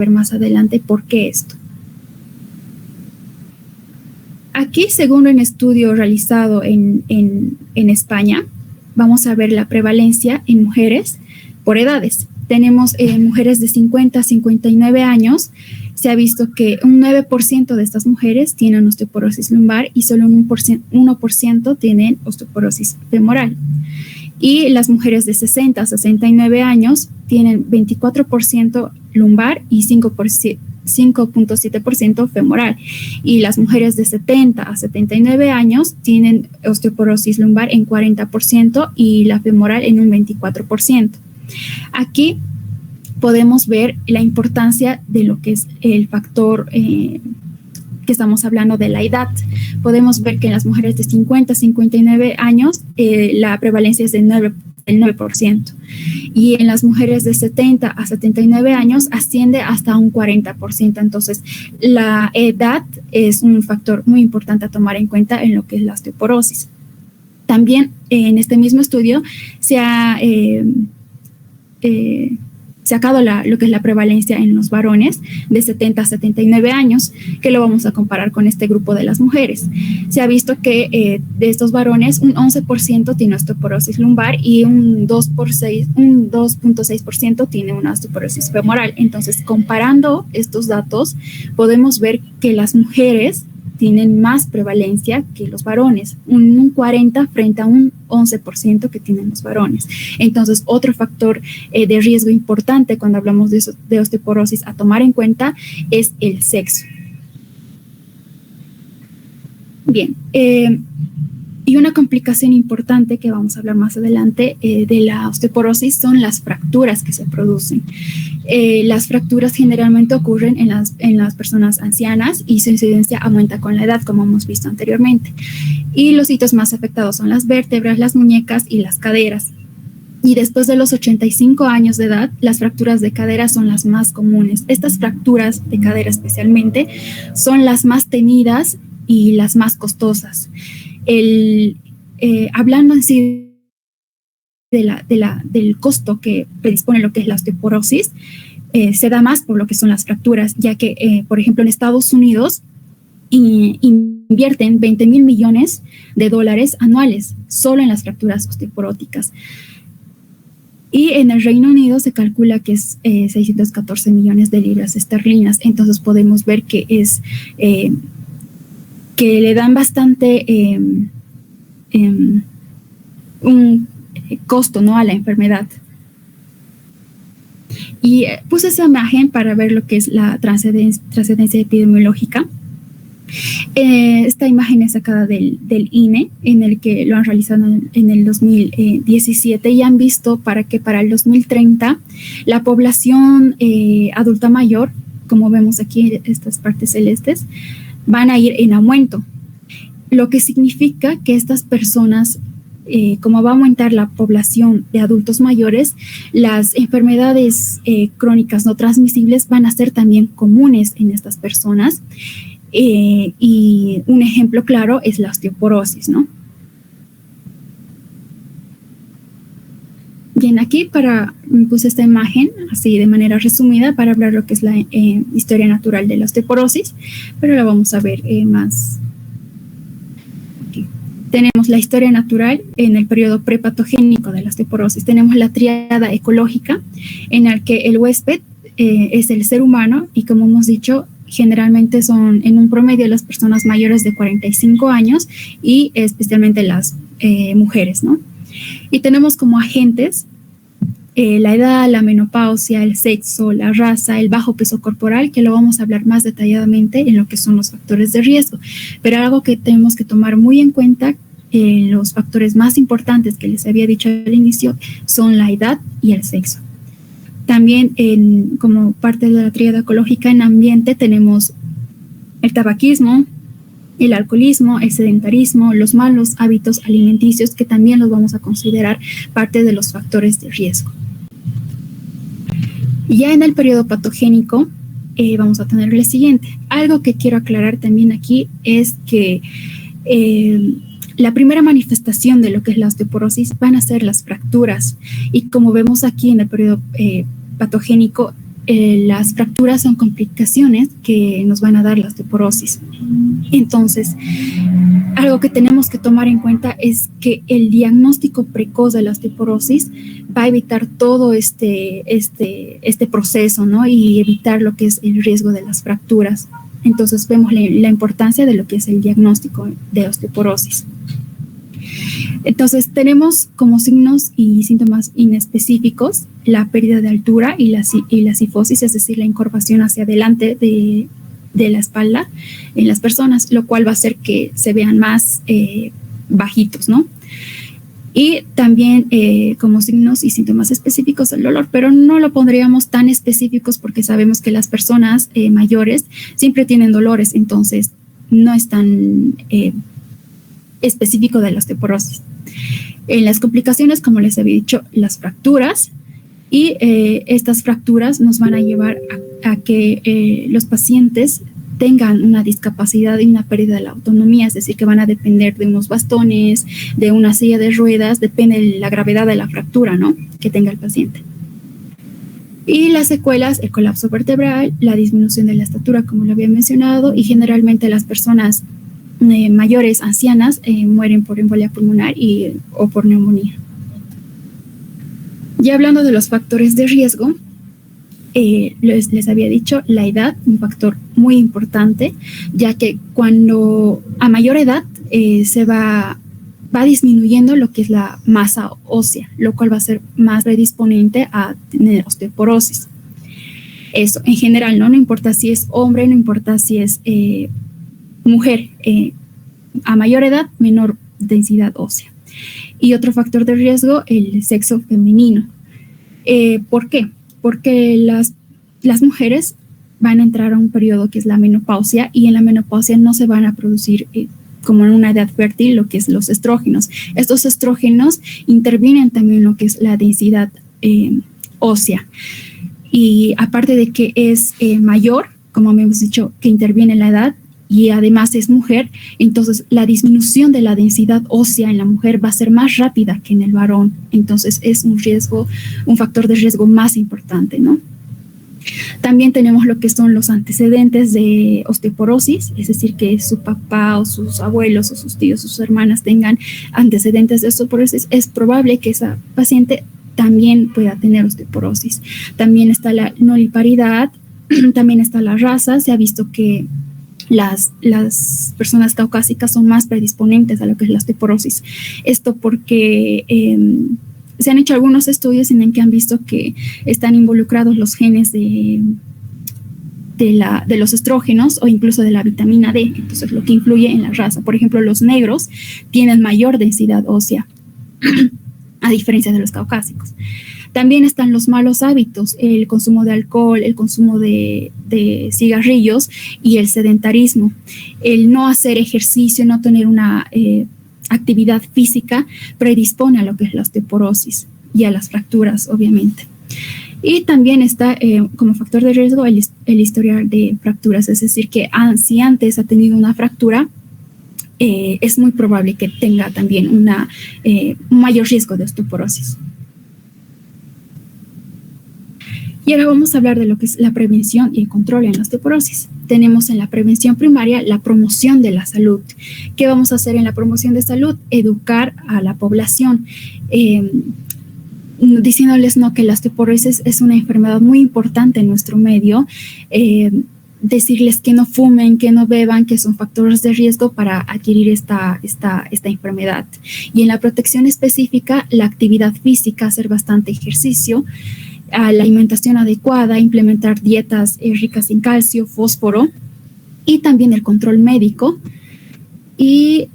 ver más adelante por qué esto. Aquí, según un estudio realizado en España, vamos a ver la prevalencia en mujeres por edades. Tenemos mujeres de 50 a 59 años. Se ha visto que un 9% de estas mujeres tienen osteoporosis lumbar y solo un 1% tienen osteoporosis femoral. Y las mujeres de 60 a 69 años tienen 24% lumbar y 5.7% femoral. Y las mujeres de 70 a 79 años tienen osteoporosis lumbar en 40% y la femoral en un 24%. Aquí podemos ver la importancia de lo que es el factor que estamos hablando de la edad. Podemos ver que en las mujeres de 50 a 59 años la prevalencia es del 9%. Y en las mujeres de 70 a 79 años asciende hasta un 40%. Entonces, la edad es un factor muy importante a tomar en cuenta en lo que es la osteoporosis. También en este mismo estudio se ha sacado lo que es la prevalencia en los varones de 70 a 79 años, que lo vamos a comparar con este grupo de las mujeres. Se ha visto que de estos varones un 11% tiene osteoporosis lumbar y un 2.6% tiene una osteoporosis femoral. Entonces, comparando estos datos, podemos ver que las mujeres tienen más prevalencia que los varones, un 40 frente a un 11% que tienen los varones. Entonces, otro factor de riesgo importante cuando hablamos de osteoporosis a tomar en cuenta es el sexo. Bien, y una complicación importante que vamos a hablar más adelante de la osteoporosis son las fracturas que se producen. Las fracturas generalmente ocurren en las personas ancianas y su incidencia aumenta con la edad, como hemos visto anteriormente. Y los sitios más afectados son las vértebras, las muñecas y las caderas. Y después de los 85 años de edad, las fracturas de cadera son las más comunes. Estas fracturas de cadera especialmente son las más temidas y las más costosas. Hablando en sí del costo que predispone lo que es la osteoporosis, se da más por lo que son las fracturas, ya que, por ejemplo, en Estados Unidos invierten $20,000 millones anuales solo en las fracturas osteoporóticas. Y en el Reino Unido se calcula que es 614 millones de libras esterlinas. Entonces podemos ver que es que le dan bastante un costo, ¿no?, a la enfermedad. Y puse esa imagen para ver lo que es la trascendencia epidemiológica. Esta imagen es sacada del INE, en el que lo han realizado en el 2017 y han visto para que para el 2030 la población adulta mayor, como vemos aquí estas partes celestes, van a ir en aumento, lo que significa que estas personas, como va a aumentar la población de adultos mayores, las enfermedades crónicas no transmisibles van a ser también comunes en estas personas. Y un ejemplo claro es la osteoporosis, ¿no? Bien, aquí puse esta imagen así de manera resumida para hablar lo que es la historia natural de la osteoporosis, pero la vamos a ver más. Aquí. Tenemos la historia natural en el periodo prepatogénico de la osteoporosis. Tenemos la tríada ecológica, en la que el huésped es el ser humano y, como hemos dicho, generalmente son en un promedio las personas mayores de 45 años y especialmente las mujeres, ¿no? Y tenemos como agentes la edad, la menopausia, el sexo, la raza, el bajo peso corporal, que lo vamos a hablar más detalladamente en lo que son los factores de riesgo. Pero algo que tenemos que tomar muy en cuenta, los factores más importantes que les había dicho al inicio, son la edad y el sexo. También como parte de la tríada ecológica en ambiente tenemos el tabaquismo, el alcoholismo, el sedentarismo, los malos hábitos alimenticios, que también los vamos a considerar parte de los factores de riesgo. Ya en el periodo patogénico vamos a tener el siguiente. Algo que quiero aclarar también aquí es que la primera manifestación de lo que es la osteoporosis van a ser las fracturas, y como vemos aquí en el periodo patogénico, las fracturas son complicaciones que nos van a dar la osteoporosis. Entonces, algo que tenemos que tomar en cuenta es que el diagnóstico precoz de la osteoporosis va a evitar todo este proceso, ¿no? Y evitar lo que es el riesgo de las fracturas. Entonces, vemos la importancia de lo que es el diagnóstico de osteoporosis. Entonces, tenemos como signos y síntomas inespecíficos la pérdida de altura y la cifosis, es decir, la encorvación hacia adelante de la espalda en las personas, lo cual va a hacer que se vean más bajitos, ¿no? Y también como signos y síntomas específicos el dolor, pero no lo pondríamos tan específicos porque sabemos que las personas mayores siempre tienen dolores, entonces no es tan específico de la osteoporosis. En las complicaciones, como les había dicho, las fracturas, y estas fracturas nos van a llevar a que los pacientes tengan una discapacidad y una pérdida de la autonomía, es decir, que van a depender de unos bastones, de una silla de ruedas, depende de la gravedad de la fractura, ¿no?, que tenga el paciente. Y las secuelas, el colapso vertebral, la disminución de la estatura, como lo había mencionado, y generalmente las personas mayores, ancianas, mueren por embolia pulmonar o por neumonía. Ya hablando de los factores de riesgo, les había dicho la edad, un factor muy importante, ya que cuando a mayor edad se va disminuyendo lo que es la masa ósea, lo cual va a ser más predisponente a tener osteoporosis. Eso, en general, no importa si es hombre, no importa si es mujer, a mayor edad, menor densidad ósea. Y otro factor de riesgo, el sexo femenino. ¿Por qué? Porque las mujeres van a entrar a un periodo que es la menopausia, y en la menopausia no se van a producir como en una edad fértil lo que es los estrógenos. Estos estrógenos intervienen también en lo que es la densidad ósea. Y aparte de que es mayor, como hemos dicho, que interviene en la edad, y además es mujer, entonces la disminución de la densidad ósea en la mujer va a ser más rápida que en el varón. Entonces es un factor de riesgo más importante, ¿no? También tenemos lo que son los antecedentes de osteoporosis, es decir, que su papá o sus abuelos o sus tíos o sus hermanas tengan antecedentes de osteoporosis. Es probable que esa paciente también pueda tener osteoporosis. También está la nulliparidad, también está la raza. Se ha visto que las personas caucásicas son más predisponentes a lo que es la osteoporosis. Esto porque se han hecho algunos estudios en el que han visto que están involucrados los genes de los estrógenos o incluso de la vitamina D, entonces lo que influye en la raza. Por ejemplo, los negros tienen mayor densidad ósea a diferencia de los caucásicos. También están los malos hábitos, el consumo de alcohol, el consumo de cigarrillos y el sedentarismo. El no hacer ejercicio, no tener una actividad física predispone a lo que es la osteoporosis y a las fracturas, obviamente. Y también está como factor de riesgo el historial de fracturas, es decir, que si antes ha tenido una fractura, es muy probable que tenga también un mayor riesgo de osteoporosis. Y ahora vamos a hablar de lo que es la prevención y el control en la osteoporosis. Tenemos en la prevención primaria la promoción de la salud. ¿Qué vamos a hacer en la promoción de salud? Educar a la población, diciéndoles que la osteoporosis es una enfermedad muy importante en nuestro medio, decirles que no fumen, que no beban, que son factores de riesgo para adquirir esta enfermedad. Y en la protección específica, la actividad física, hacer bastante ejercicio, a la alimentación adecuada, implementar dietas ricas en calcio, fósforo, y también el control médico. Y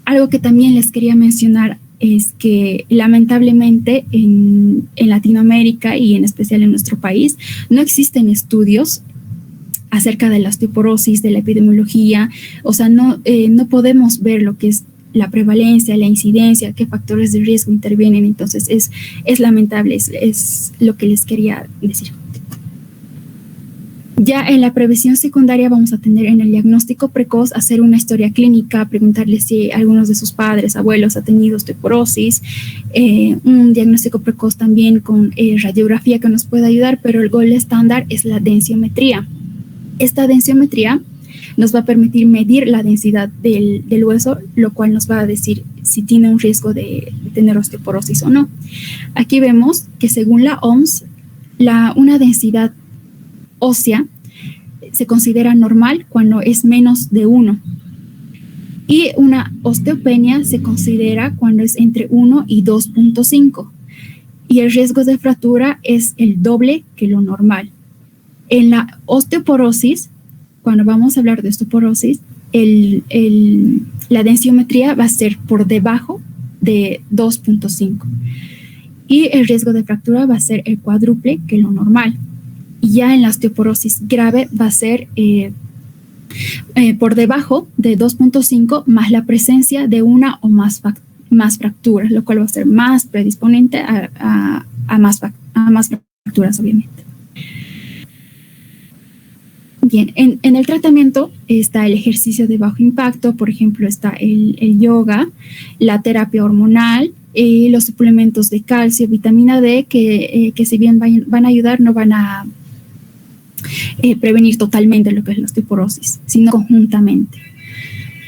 algo que también les quería mencionar es que lamentablemente en Latinoamérica y en especial en nuestro país no existen estudios acerca de la osteoporosis, de la epidemiología. O sea, no podemos ver lo que es la prevalencia, la incidencia, qué factores de riesgo intervienen. Entonces es lamentable, es lo que les quería decir. Ya en la prevención secundaria vamos a tener en el diagnóstico precoz hacer una historia clínica, preguntarle si algunos de sus padres, abuelos ha tenido osteoporosis, un diagnóstico precoz también con radiografía que nos puede ayudar, pero el gold estándar es la densiometría. Esta densiometría nos va a permitir medir la densidad del hueso, lo cual nos va a decir si tiene un riesgo de tener osteoporosis o no. Aquí vemos que según la OMS, una densidad ósea se considera normal cuando es menos de 1. Y una osteopenia se considera cuando es entre 1 y 2.5. Y el riesgo de fractura es el doble que lo normal. En la osteoporosis, cuando vamos a hablar de osteoporosis, la densiometría va a ser por debajo de 2.5. Y el riesgo de fractura va a ser el cuádruple que lo normal. Y ya en la osteoporosis grave va a ser por debajo de 2.5 más la presencia de una o más fracturas, lo cual va a ser más predisponente a más fracturas, obviamente. Bien, en el tratamiento está el ejercicio de bajo impacto, por ejemplo, está el yoga, la terapia hormonal, los suplementos de calcio, vitamina D, que si bien van a ayudar, no van a prevenir totalmente lo que es la osteoporosis, sino conjuntamente.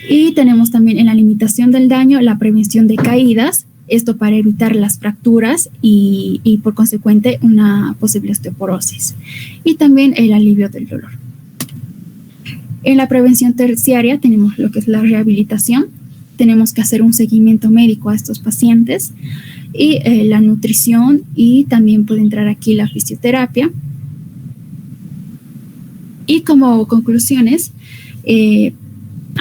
Y tenemos también en la limitación del daño la prevención de caídas, esto para evitar las fracturas y por consecuente una posible osteoporosis. Y también el alivio del dolor. En la prevención terciaria tenemos lo que es la rehabilitación. Tenemos que hacer un seguimiento médico a estos pacientes y la nutrición, y también puede entrar aquí la fisioterapia. Y como conclusiones,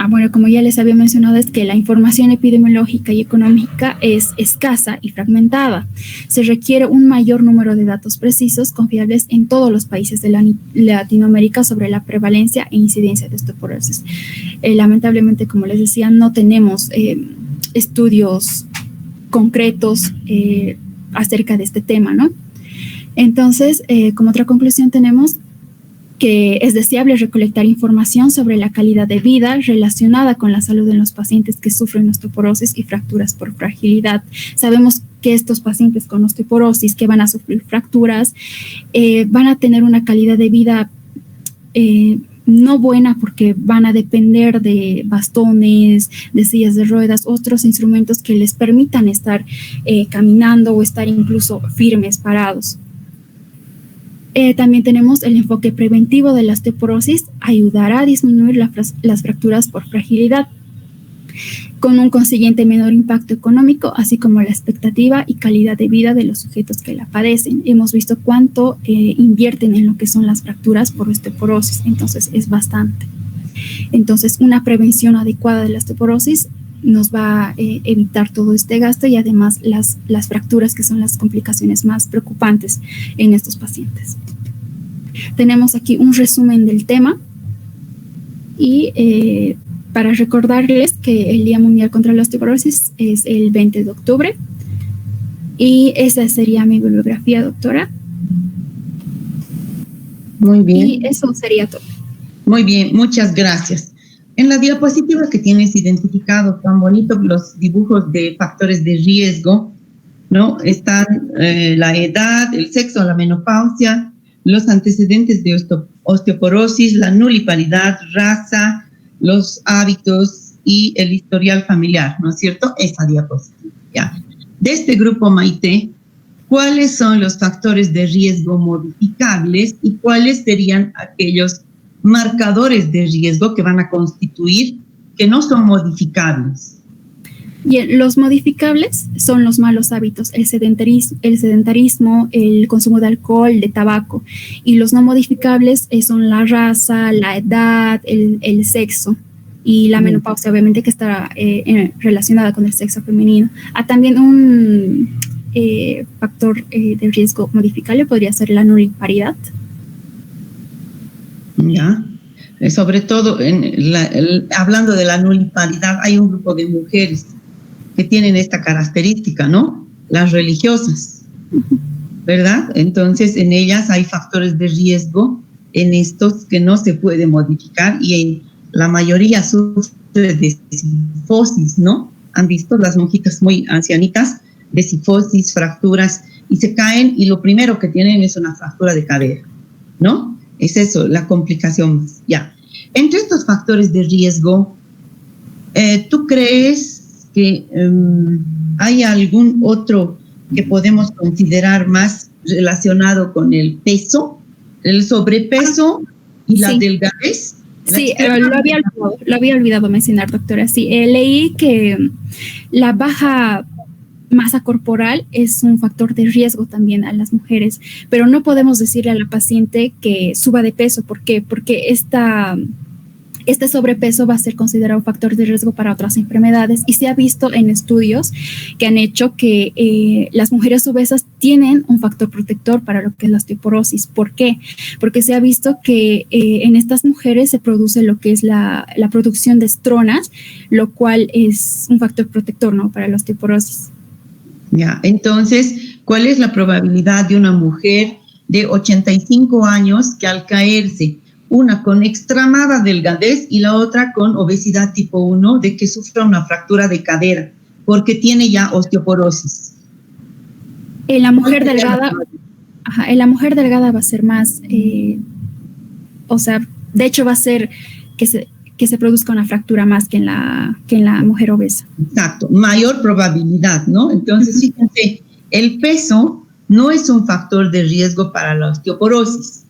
bueno, como ya les había mencionado, es que la información epidemiológica y económica es escasa y fragmentada. Se requiere un mayor número de datos precisos, confiables en todos los países de Latinoamérica sobre la prevalencia e incidencia de osteoporosis. Lamentablemente, como les decía, no tenemos estudios concretos acerca de este tema, ¿no? Entonces, como otra conclusión tenemos que es deseable recolectar información sobre la calidad de vida relacionada con la salud en los pacientes que sufren osteoporosis y fracturas por fragilidad. Sabemos que estos pacientes con osteoporosis que van a sufrir fracturas van a tener una calidad de vida no buena, porque van a depender de bastones, de sillas de ruedas, otros instrumentos que les permitan estar caminando o estar incluso firmes, parados. También tenemos el enfoque preventivo de la osteoporosis, ayudará a disminuir las fracturas por fragilidad, con un consiguiente menor impacto económico, así como la expectativa y calidad de vida de los sujetos que la padecen. Hemos visto cuánto invierten en lo que son las fracturas por osteoporosis, entonces es bastante. Entonces, una prevención adecuada de la osteoporosis nos va a evitar todo este gasto y además las fracturas, que son las complicaciones más preocupantes en estos pacientes. Tenemos aquí un resumen del tema y para recordarles que el Día Mundial contra la Osteoporosis es el 20 de octubre y esa sería mi bibliografía, doctora. Muy bien. Y eso sería todo. Muy bien, muchas gracias. En la diapositiva que tienes identificado tan bonito los dibujos de factores de riesgo, ¿no? Están la edad, el sexo, la menopausia, los antecedentes de osteoporosis, la nulliparidad, raza, los hábitos y el historial familiar, ¿no es cierto? Esa diapositiva. Ya. De este grupo Maite, ¿cuáles son los factores de riesgo modificables y cuáles serían aquellos marcadores de riesgo que van a constituir que no son modificables? Bien, los modificables son los malos hábitos, el sedentarismo, el consumo de alcohol, de tabaco, y los no modificables son la raza, la edad, el sexo y la menopausia, obviamente, que está relacionada con el sexo femenino. También un factor de riesgo modificable podría ser la nulliparidad. Ya, sobre todo hablando de la nulliparidad, hay un grupo de mujeres que tienen esta característica, ¿no? Las religiosas, ¿verdad? Entonces, en ellas hay factores de riesgo en estos que no se puede modificar y en la mayoría sufre de cifosis, ¿no? Han visto las monjitas muy ancianitas de cifosis, fracturas, y se caen y lo primero que tienen es una fractura de cadera, ¿no? Es eso, la complicación más, ya. Entre estos factores de riesgo, ¿tú crees que hay algún otro que podemos considerar más relacionado con el peso, el sobrepeso y la delgadez? Sí, lo había olvidado mencionar, doctora. Sí, leí que la baja masa corporal es un factor de riesgo también a las mujeres, pero no podemos decirle a la paciente que suba de peso. ¿Por qué? Porque este sobrepeso va a ser considerado un factor de riesgo para otras enfermedades y se ha visto en estudios que han hecho que las mujeres obesas tienen un factor protector para lo que es la osteoporosis. ¿Por qué? Porque se ha visto que en estas mujeres se produce lo que es la producción de estronas, lo cual es un factor protector, ¿no?, para la osteoporosis. Ya, entonces, ¿cuál es la probabilidad de una mujer de 85 años que al caerse, una con extremada delgadez y la otra con obesidad tipo 1, de que sufra una fractura de cadera, porque tiene ya osteoporosis? En la mujer delgada, en la mujer delgada va a ser más, o sea, de hecho va a ser que se produzca una fractura más que en la mujer obesa. Exacto, mayor probabilidad, ¿no? Entonces, fíjense, el peso no es un factor de riesgo para la osteoporosis.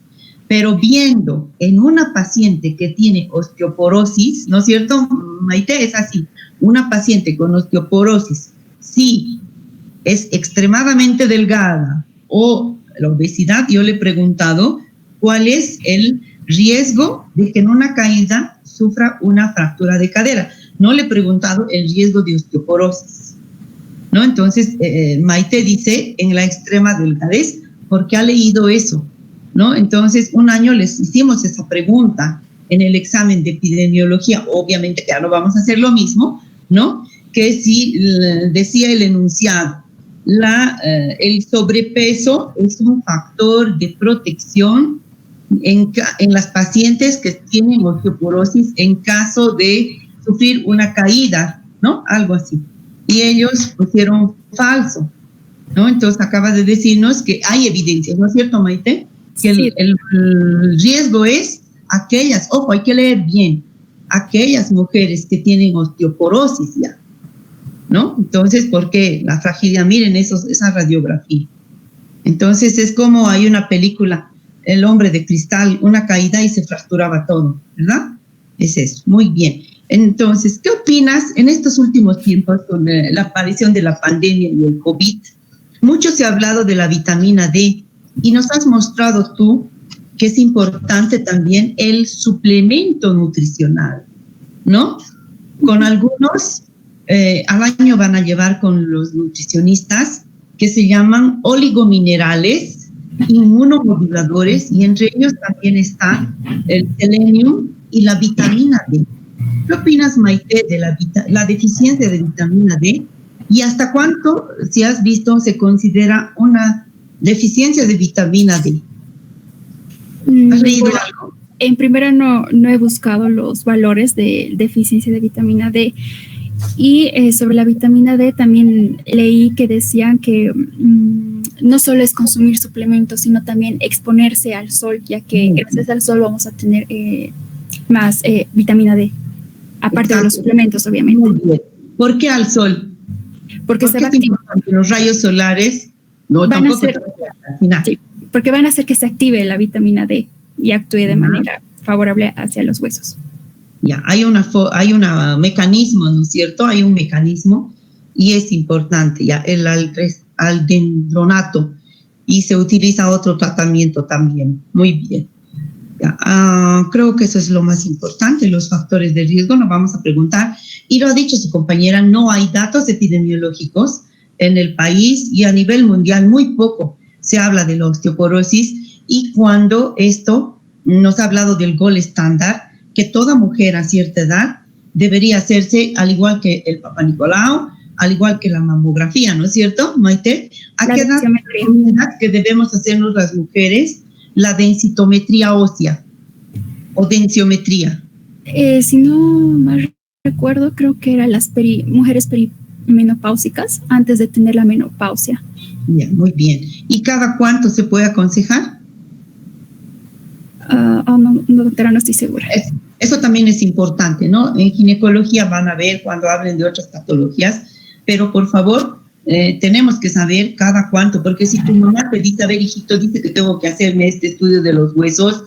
Pero viendo en una paciente que tiene osteoporosis, ¿no es cierto, Maite? Es así, una paciente con osteoporosis, si es extremadamente delgada o la obesidad, yo le he preguntado cuál es el riesgo de que en una caída sufra una fractura de cadera. No le he preguntado el riesgo de osteoporosis, ¿no? Entonces, Maite dice en la extrema delgadez porque ha leído eso, ¿no? Entonces, un año les hicimos esa pregunta en el examen de epidemiología. Obviamente que ya no vamos a hacer lo mismo, ¿no? Que si decía el enunciado, el sobrepeso es un factor de protección en las pacientes que tienen osteoporosis en caso de sufrir una caída, ¿no? Algo así. Y ellos pusieron falso, ¿no? Entonces, acaba de decirnos que hay evidencia, ¿no es cierto, Maite? Que el riesgo es aquellas, ojo, hay que leer bien, aquellas mujeres que tienen osteoporosis ya, ¿no? Entonces, ¿por qué? La fragilidad, miren esa radiografía. Entonces, es como hay una película, El hombre de cristal, una caída y se fracturaba todo, ¿verdad? Es eso, muy bien. Entonces, ¿qué opinas en estos últimos tiempos con la aparición de la pandemia y el COVID? Mucho se ha hablado de la vitamina D, y nos has mostrado tú que es importante también el suplemento nutricional, ¿no? Con algunos, al año van a llevar con los nutricionistas que se llaman oligominerales, inmunomoduladores, y entre ellos también está el selenium y la vitamina D. ¿Qué opinas, Maite, de la deficiencia de vitamina D? ¿Y hasta cuánto, si has visto, se considera una deficiencia de vitamina D? ¿Has leído algo? En primera no he buscado los valores de deficiencia de vitamina D. Y sobre la vitamina D también leí que decían que no solo es consumir suplementos, sino también exponerse al sol, ya que gracias al sol vamos a tener más vitamina D, aparte de los suplementos, obviamente. Muy bien. ¿Por qué al sol? Porque se va a activar. Los rayos solares porque van a hacer que se active la vitamina D y actúe de manera favorable hacia los huesos. Ya, hay un mecanismo, ¿no es cierto? Hay un mecanismo y es importante, ya, el aldendronato, y se utiliza otro tratamiento también. Muy bien. Ya, creo que eso es lo más importante, los factores de riesgo. Nos vamos a preguntar, y lo ha dicho su compañera, no hay datos epidemiológicos en el país y a nivel mundial muy poco se habla de la osteoporosis, y cuando esto nos ha hablado del gold estándar, que toda mujer a cierta edad debería hacerse, al igual que el Papa Nicolau, al igual que la mamografía, ¿no es cierto, Maite? ¿A qué edad que debemos hacernos las mujeres la densitometría ósea o densiometría? Si no mal recuerdo, creo que eran las mujeres perimenopáusicas antes de tener la menopausia. Ya, muy bien. ¿Y cada cuánto se puede aconsejar? No, doctora, no estoy segura. Eso también es importante, ¿no? En ginecología van a ver cuando hablen de otras patologías, pero por favor, tenemos que saber cada cuánto, porque si tu mamá te dice, a ver, hijito, dice que tengo que hacerme este estudio de los huesos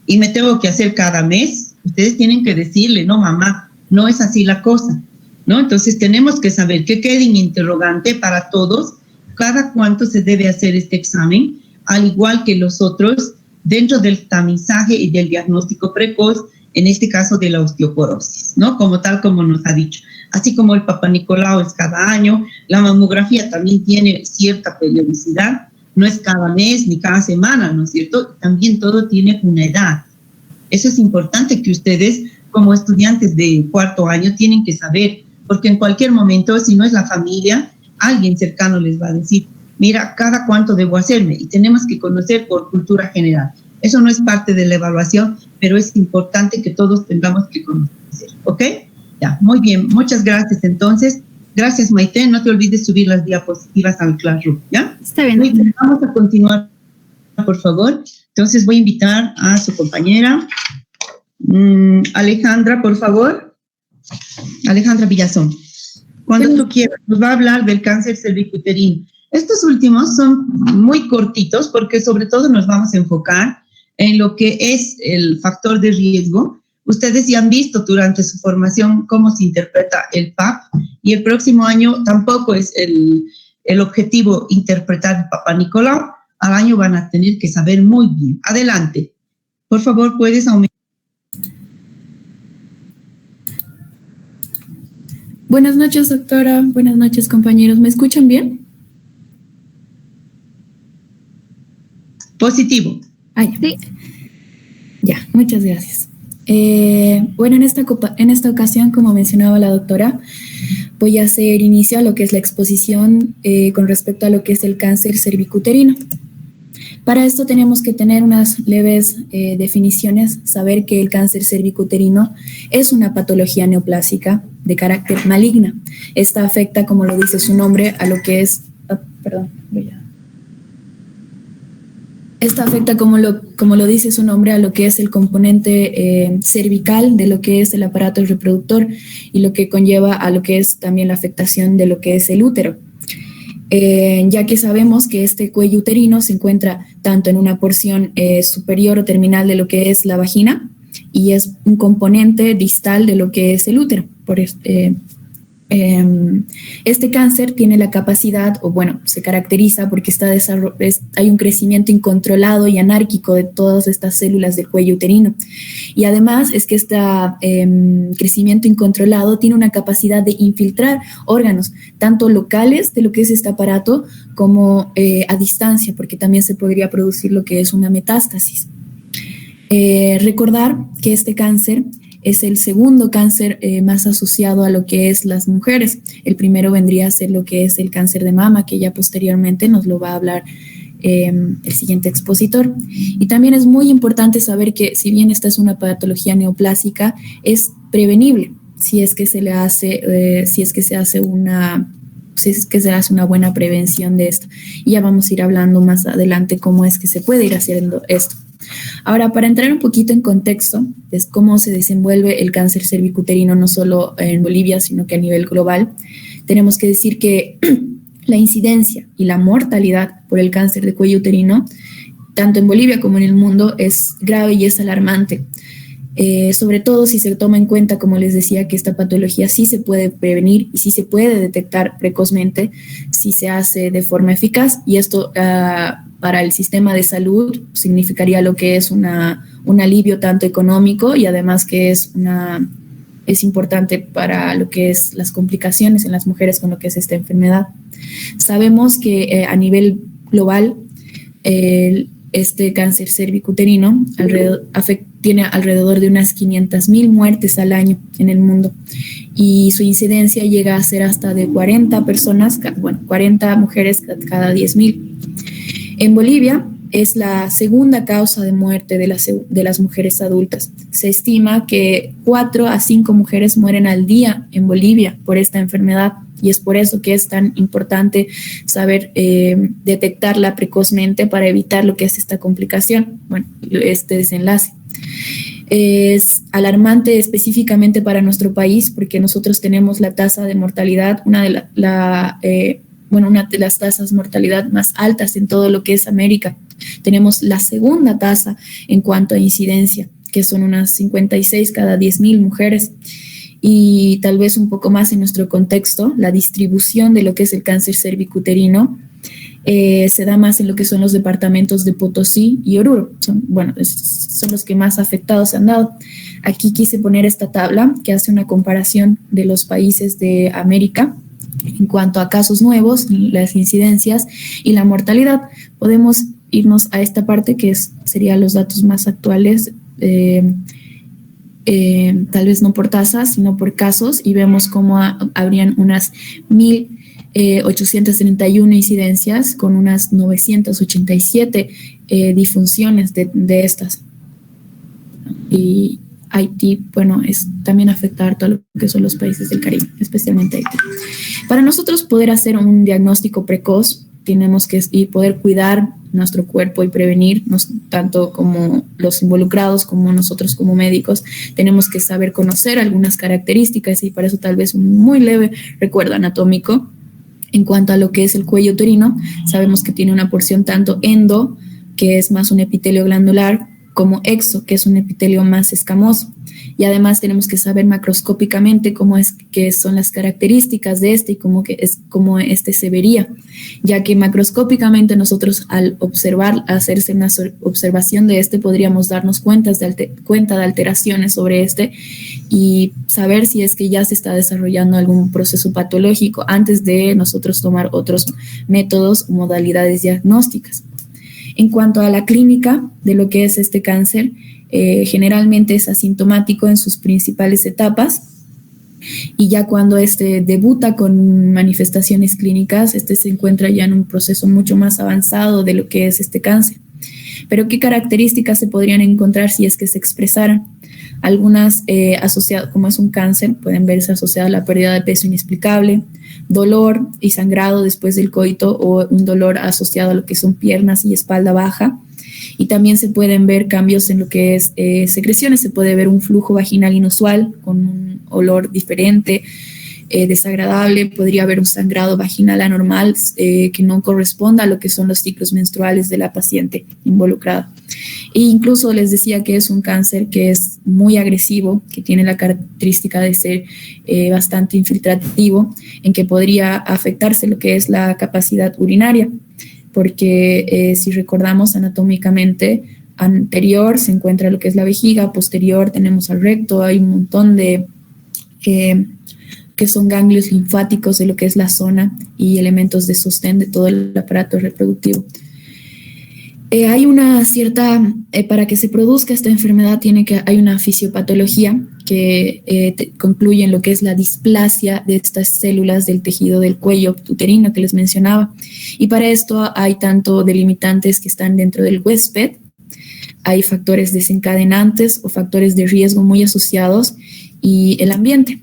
y me tengo que hacer cada mes, ustedes tienen que decirle, no, mamá, no es así la cosa, ¿no? Entonces tenemos que saber que quede en interrogante para todos cada cuánto se debe hacer este examen, al igual que los otros, dentro del tamizaje y del diagnóstico precoz, en este caso de la osteoporosis, ¿no? Como tal como nos ha dicho. Así como el Papa Nicolau es cada año, la mamografía también tiene cierta periodicidad, no es cada mes ni cada semana, ¿no es cierto? También todo tiene una edad. Eso es importante que ustedes, como estudiantes de cuarto año, tienen que saber, porque en cualquier momento, si no es la familia, alguien cercano les va a decir, mira, cada cuánto debo hacerme, y tenemos que conocer por cultura general. Eso no es parte de la evaluación, pero es importante que todos tengamos que conocer, ¿ok? Ya, muy bien, muchas gracias. Entonces, gracias, Maite, no te olvides subir las diapositivas al Classroom, ¿ya? Está bien. Muy bien, vamos a continuar, por favor. Entonces voy a invitar a su compañera, Alejandra, por favor. Alejandra Villazón. Cuando tú quieras, nos va a hablar del cáncer cervicuterino. Estos últimos son muy cortitos porque sobre todo nos vamos a enfocar en lo que es el factor de riesgo. Ustedes ya han visto durante su formación cómo se interpreta el PAP y el próximo año tampoco es el objetivo interpretar el Papa Nicolau. Al año van a tener que saber muy bien. Adelante. Por favor, puedes aumentar. Buenas noches, doctora. Buenas noches, compañeros. ¿Me escuchan bien? Positivo. Ah, ya. Sí. Ya, muchas gracias. Bueno, en esta ocasión, como mencionaba la doctora, voy a hacer inicio a lo que es la exposición con respecto a lo que es el cáncer cervicuterino. Para esto tenemos que tener unas leves definiciones, saber que el cáncer cervicuterino es una patología neoplásica de carácter maligna. Esta afecta, como lo dice su nombre, a lo que es... Esta afecta, como lo dice su nombre, a lo que es el componente cervical de lo que es el aparato reproductor y lo que conlleva a lo que es también la afectación de lo que es el útero. Ya que sabemos que este cuello uterino se encuentra tanto en una porción superior o terminal de lo que es la vagina y es un componente distal de lo que es el útero. Este cáncer tiene la capacidad, o bueno, se caracteriza porque hay un crecimiento incontrolado y anárquico de todas estas células del cuello uterino. Y además es que este crecimiento incontrolado tiene una capacidad de infiltrar órganos, tanto locales de lo que es este aparato, como a distancia, porque también se podría producir lo que es una metástasis. Recordar que este cáncer es el segundo cáncer más asociado a lo que es las mujeres. El primero vendría a ser lo que es el cáncer de mama, que ya posteriormente nos lo va a hablar el siguiente expositor. Y también es muy importante saber que si bien esta es una patología neoplásica, es prevenible si es que se hace una buena prevención de esto. Y ya vamos a ir hablando más adelante cómo es que se puede ir haciendo esto. Ahora, para entrar un poquito en contexto de cómo se desenvuelve el cáncer cervicuterino, no solo en Bolivia, sino que a nivel global, tenemos que decir que la incidencia y la mortalidad por el cáncer de cuello uterino, tanto en Bolivia como en el mundo, es grave y es alarmante. Sobre todo si se toma en cuenta, como les decía, que esta patología sí se puede prevenir y sí se puede detectar precozmente si se hace de forma eficaz, y esto para el sistema de salud significaría lo que es un alivio tanto económico y además que es importante para lo que es las complicaciones en las mujeres con lo que es esta enfermedad. Sabemos que a nivel global este cáncer cervicuterino tiene alrededor de unas 500,000 muertes al año en el mundo y su incidencia llega a ser hasta de 40 mujeres cada 10,000. En Bolivia, es la segunda causa de muerte de las mujeres adultas. Se estima que 4 a 5 mujeres mueren al día en Bolivia por esta enfermedad, y es por eso que es tan importante saber detectarla precozmente para evitar lo que es esta complicación, bueno, este desenlace. Es alarmante específicamente para nuestro país porque nosotros tenemos la tasa de mortalidad, una de las tasas de mortalidad más altas en todo lo que es América. Tenemos la segunda tasa en cuanto a incidencia, que son unas 56 cada 10.000 mujeres. Y tal vez un poco más en nuestro contexto, la distribución de lo que es el cáncer cervicuterino se da más en lo que son los departamentos de Potosí y Oruro. Son los que más afectados se han dado. Aquí quise poner esta tabla que hace una comparación de los países de América en cuanto a casos nuevos, las incidencias y la mortalidad. Podemos irnos a esta parte que serían los datos más actuales, tal vez no por tasas, sino por casos, y vemos cómo habrían unas 1.831 incidencias con unas 987 difunciones de estas. Y Haití, también afecta a todo lo que son los países del Caribe, especialmente Haití. Para nosotros poder hacer un diagnóstico precoz, tenemos que poder cuidar nuestro cuerpo y prevenirnos, tanto como los involucrados como nosotros como médicos. Tenemos que saber conocer algunas características y para eso tal vez un muy leve recuerdo anatómico. En cuanto a lo que es el cuello uterino, sabemos que tiene una porción tanto endo, que es más un epitelio glandular, como exo, que es un epitelio más escamoso. Y además tenemos que saber macroscópicamente qué son las características de este y cómo este se vería, ya que macroscópicamente nosotros al hacerse una observación de este, podríamos darnos cuenta de alteraciones sobre este y saber si es que ya se está desarrollando algún proceso patológico antes de nosotros tomar otros métodos o modalidades diagnósticas. En cuanto a la clínica de lo que es este cáncer, generalmente es asintomático en sus principales etapas y ya cuando debuta con manifestaciones clínicas, se encuentra ya en un proceso mucho más avanzado de lo que es este cáncer. Pero ¿qué características se podrían encontrar si es que se expresaran? Algunas asociadas, como es un cáncer, pueden verse asociadas a la pérdida de peso inexplicable, dolor y sangrado después del coito o un dolor asociado a lo que son piernas y espalda baja. Y también se pueden ver cambios en lo que es secreciones. Se puede ver un flujo vaginal inusual con un olor diferente, desagradable. Podría haber un sangrado vaginal anormal que no corresponda a lo que son los ciclos menstruales de la paciente involucrada. E incluso les decía que es un cáncer que es muy agresivo, que tiene la característica de ser bastante infiltrativo, en que podría afectarse lo que es la capacidad urinaria, porque si recordamos anatómicamente, anterior se encuentra lo que es la vejiga, posterior tenemos al recto, hay un montón de que son ganglios linfáticos de lo que es la zona y elementos de sostén de todo el aparato reproductivo. Hay una cierta, para que se produzca esta enfermedad hay una fisiopatología que concluye en lo que es la displasia de estas células del tejido del cuello uterino que les mencionaba. Y para esto hay tanto delimitantes que están dentro del huésped, hay factores desencadenantes o factores de riesgo muy asociados y el ambiente.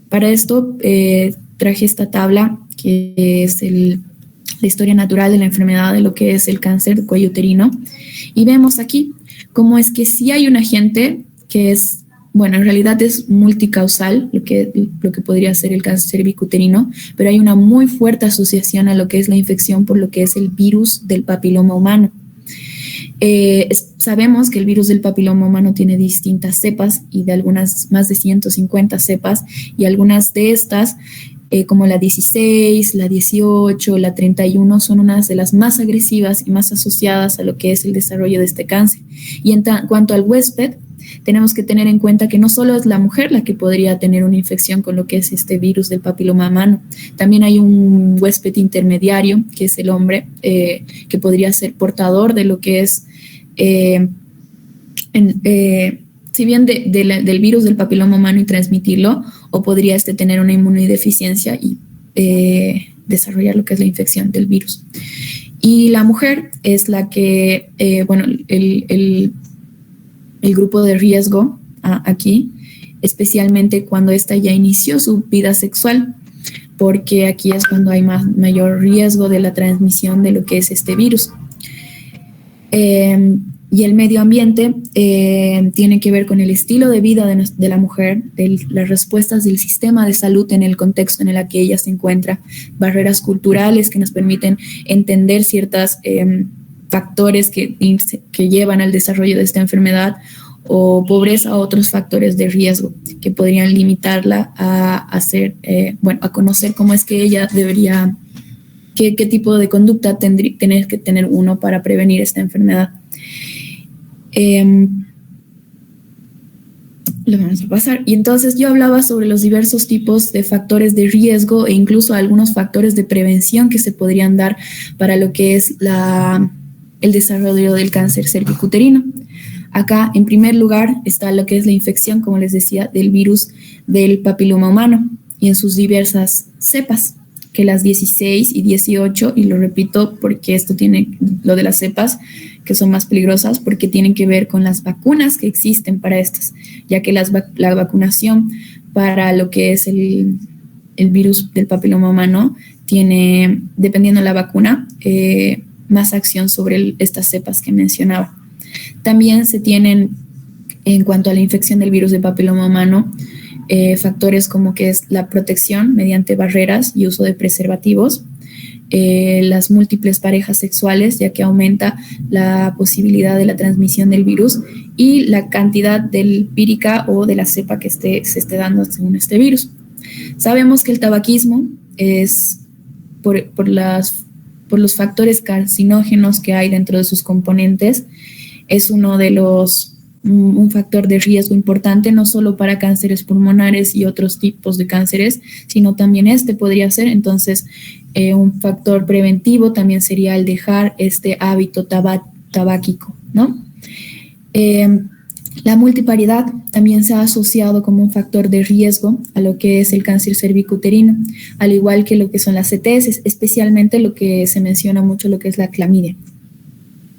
Para esto traje esta tabla que es la historia natural de la enfermedad de lo que es el cáncer de cuello uterino. Y vemos aquí cómo es que sí hay un agente que es, en realidad es multicausal, lo que podría ser el cáncer cervicuterino, pero hay una muy fuerte asociación a lo que es la infección por lo que es el virus del papiloma humano. Sabemos que el virus del papiloma humano tiene distintas cepas y de algunas más de 150 cepas, y algunas de estas como la 16, la 18, la 31, son unas de las más agresivas y más asociadas a lo que es el desarrollo de este cáncer. Y en cuanto al huésped, tenemos que tener en cuenta que no solo es la mujer la que podría tener una infección con lo que es este virus del papiloma humano, también hay un huésped intermediario, que es el hombre, que podría ser portador de lo que es, si bien del virus del papiloma humano y transmitirlo, o podría tener una inmunodeficiencia y desarrollar lo que es la infección del virus. Y la mujer es la que, el grupo de riesgo aquí, especialmente cuando ésta ya inició su vida sexual, porque aquí es cuando hay mayor riesgo de la transmisión de lo que es este virus. Y el medio ambiente tiene que ver con el estilo de vida de la mujer, las respuestas del sistema de salud en el contexto en el que ella se encuentra, barreras culturales que nos permiten entender ciertos factores que llevan al desarrollo de esta enfermedad, o pobreza, o otros factores de riesgo que podrían limitarla a conocer cómo es que ella debería, qué tipo de conducta tener que tener uno para prevenir esta enfermedad. Lo vamos a pasar. Y entonces yo hablaba sobre los diversos tipos de factores de riesgo e incluso algunos factores de prevención que se podrían dar para lo que es el desarrollo del cáncer cervicuterino. Acá, en primer lugar, está lo que es la infección, como les decía, del virus del papiloma humano y en sus diversas cepas, que las 16 y 18, y lo repito porque esto tiene lo de las cepas que son más peligrosas, porque tienen que ver con las vacunas que existen para estas, ya que la vacunación para lo que es el virus del papiloma humano tiene, dependiendo de la vacuna, más acción sobre estas cepas que mencionaba. También se tienen, en cuanto a la infección del virus del papiloma humano, factores como que es la protección mediante barreras y uso de preservativos, las múltiples parejas sexuales, ya que aumenta la posibilidad de la transmisión del virus, y la cantidad del vírica o de la cepa que se esté dando según este virus. Sabemos que el tabaquismo es por los factores carcinógenos que hay dentro de sus componentes, es un factor de riesgo importante, no solo para cánceres pulmonares y otros tipos de cánceres, sino también podría ser. Entonces, un factor preventivo también sería el dejar este hábito tabáquico, ¿no? La multiparidad también se ha asociado como un factor de riesgo a lo que es el cáncer cervicuterino, al igual que lo que son las ETS, especialmente lo que se menciona mucho, lo que es la clamidia.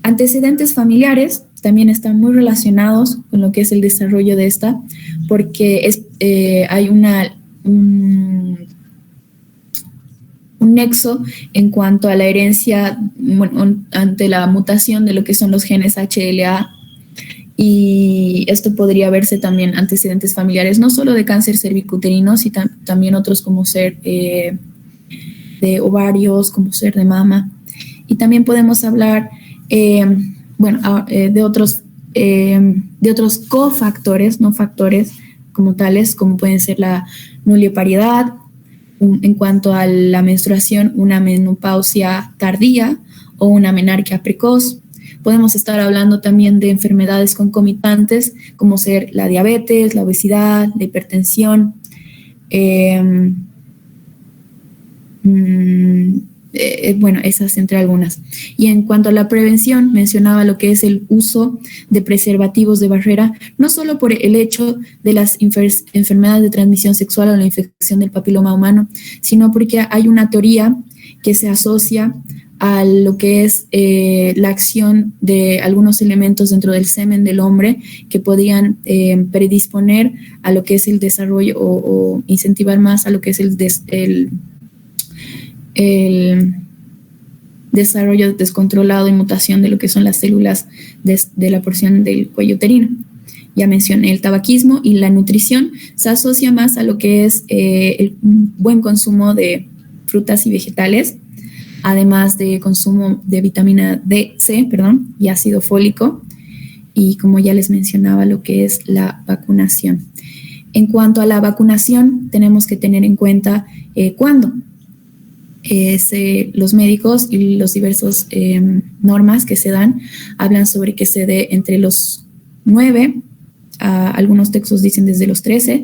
Antecedentes familiares también están muy relacionados con lo que es el desarrollo de esta, porque hay un nexo en cuanto a la herencia, ante la mutación de lo que son los genes HLA, y esto podría verse también antecedentes familiares, no solo de cáncer cervicuterino, sino también otros como ser de ovarios, como ser de mama. Y también podemos hablar de otros cofactores, no factores como tales, como pueden ser la nulipariedad, en cuanto a la menstruación, una menopausia tardía o una menarquia precoz. Podemos estar hablando también de enfermedades concomitantes, como ser la diabetes, la obesidad, la hipertensión, esas entre algunas. Y en cuanto a la prevención, mencionaba lo que es el uso de preservativos de barrera, no solo por el hecho de las enfermedades de transmisión sexual o la infección del papiloma humano, sino porque hay una teoría que se asocia a lo que es la acción de algunos elementos dentro del semen del hombre que podrían predisponer a lo que es el desarrollo o incentivar más a lo que es el desarrollo descontrolado y mutación de lo que son las células de la porción del cuello uterino. Ya mencioné el tabaquismo, y la nutrición se asocia más a lo que es el buen consumo de frutas y vegetales, además de consumo de vitamina C y ácido fólico, y como ya les mencionaba, lo que es la vacunación. En cuanto a la vacunación, tenemos que tener en cuenta cuándo. Los médicos y los diversos normas que se dan hablan sobre que se dé entre los 9, algunos textos dicen desde los 13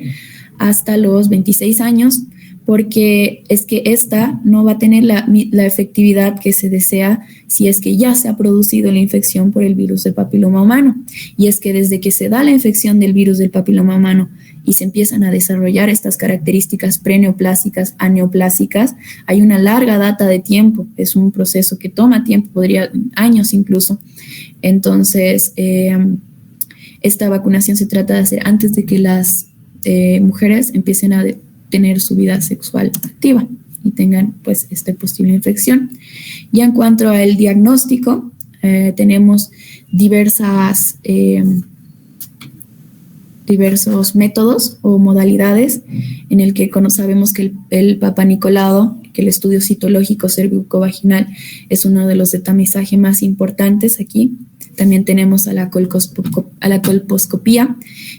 hasta los 26 años, porque es que esta no va a tener la efectividad que se desea si es que ya se ha producido la infección por el virus del papiloma humano. Y es que desde que se da la infección del virus del papiloma humano y se empiezan a desarrollar estas características preneoplásicas, aneoplásicas, hay una larga data de tiempo. Es un proceso que toma tiempo, podría años incluso. Entonces, esta vacunación se trata de hacer antes de que las mujeres empiecen a tener su vida sexual activa y tengan pues esta posible infección. Ya en cuanto al diagnóstico, tenemos diversos métodos o modalidades en el que sabemos que el papanicolado, que el estudio citológico cérvico-vaginal es uno de los de tamizaje más importantes aquí. También tenemos a la colposcopía,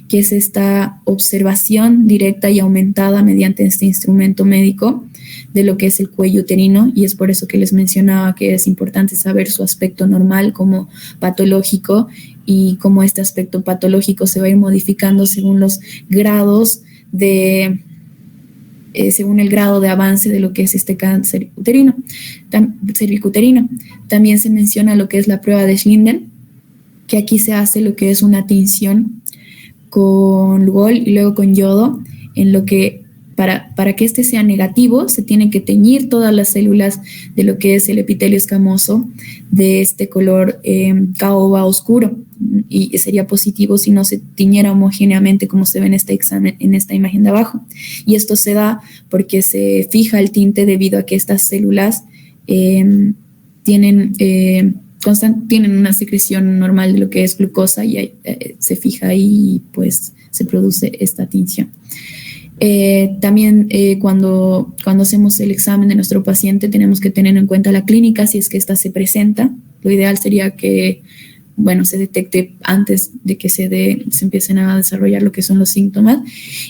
que es esta observación directa y aumentada mediante este instrumento médico de lo que es el cuello uterino, y es por eso que les mencionaba que es importante saber su aspecto normal como patológico y cómo este aspecto patológico se va a ir modificando según los grados según el grado de avance de lo que es este cáncer uterino, cervicuterino. También se menciona lo que es la prueba de Schindler, que aquí se hace lo que es una tinción con Lugol y luego con yodo, en lo que para que este sea negativo se tienen que teñir todas las células de lo que es el epitelio escamoso de este color caoba oscuro, y sería positivo si no se tiñera homogéneamente como se ve en esta imagen de abajo. Y esto se da porque se fija el tinte debido a que estas células tienen una secreción normal de lo que es glucosa y se fija ahí y pues se produce esta tinción. También cuando hacemos el examen de nuestro paciente tenemos que tener en cuenta la clínica si es que ésta se presenta. Lo ideal sería que se detecte antes de que se empiecen a desarrollar lo que son los síntomas,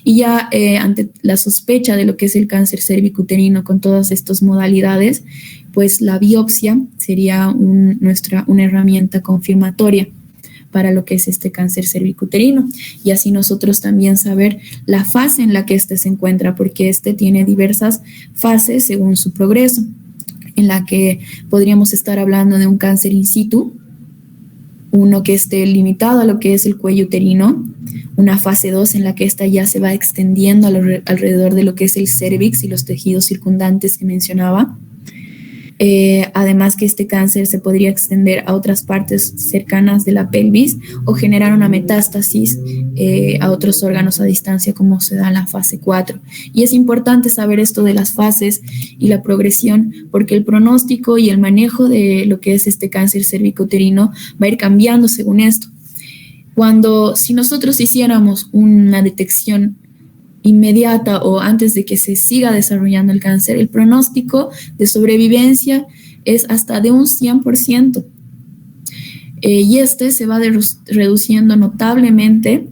y ya ante la sospecha de lo que es el cáncer cervicuterino con todas estas modalidades, pues la biopsia sería una herramienta confirmatoria para lo que es este cáncer cervicuterino, y así nosotros también saber la fase en la que este se encuentra, porque este tiene diversas fases según su progreso, en la que podríamos estar hablando de un cáncer in situ, uno que esté limitado a lo que es el cuello uterino, una fase 2 en la que esta ya se va extendiendo alrededor de lo que es el cérvix y los tejidos circundantes que mencionaba. Además que este cáncer se podría extender a otras partes cercanas de la pelvis o generar una metástasis a otros órganos a distancia, como se da en la fase 4. Y es importante saber esto de las fases y la progresión, porque el pronóstico y el manejo de lo que es este cáncer cervicuterino va a ir cambiando según esto. Si nosotros hiciéramos una detección inmediata o antes de que se siga desarrollando el cáncer, el pronóstico de sobrevivencia es hasta de un 100%. Y este se va reduciendo notablemente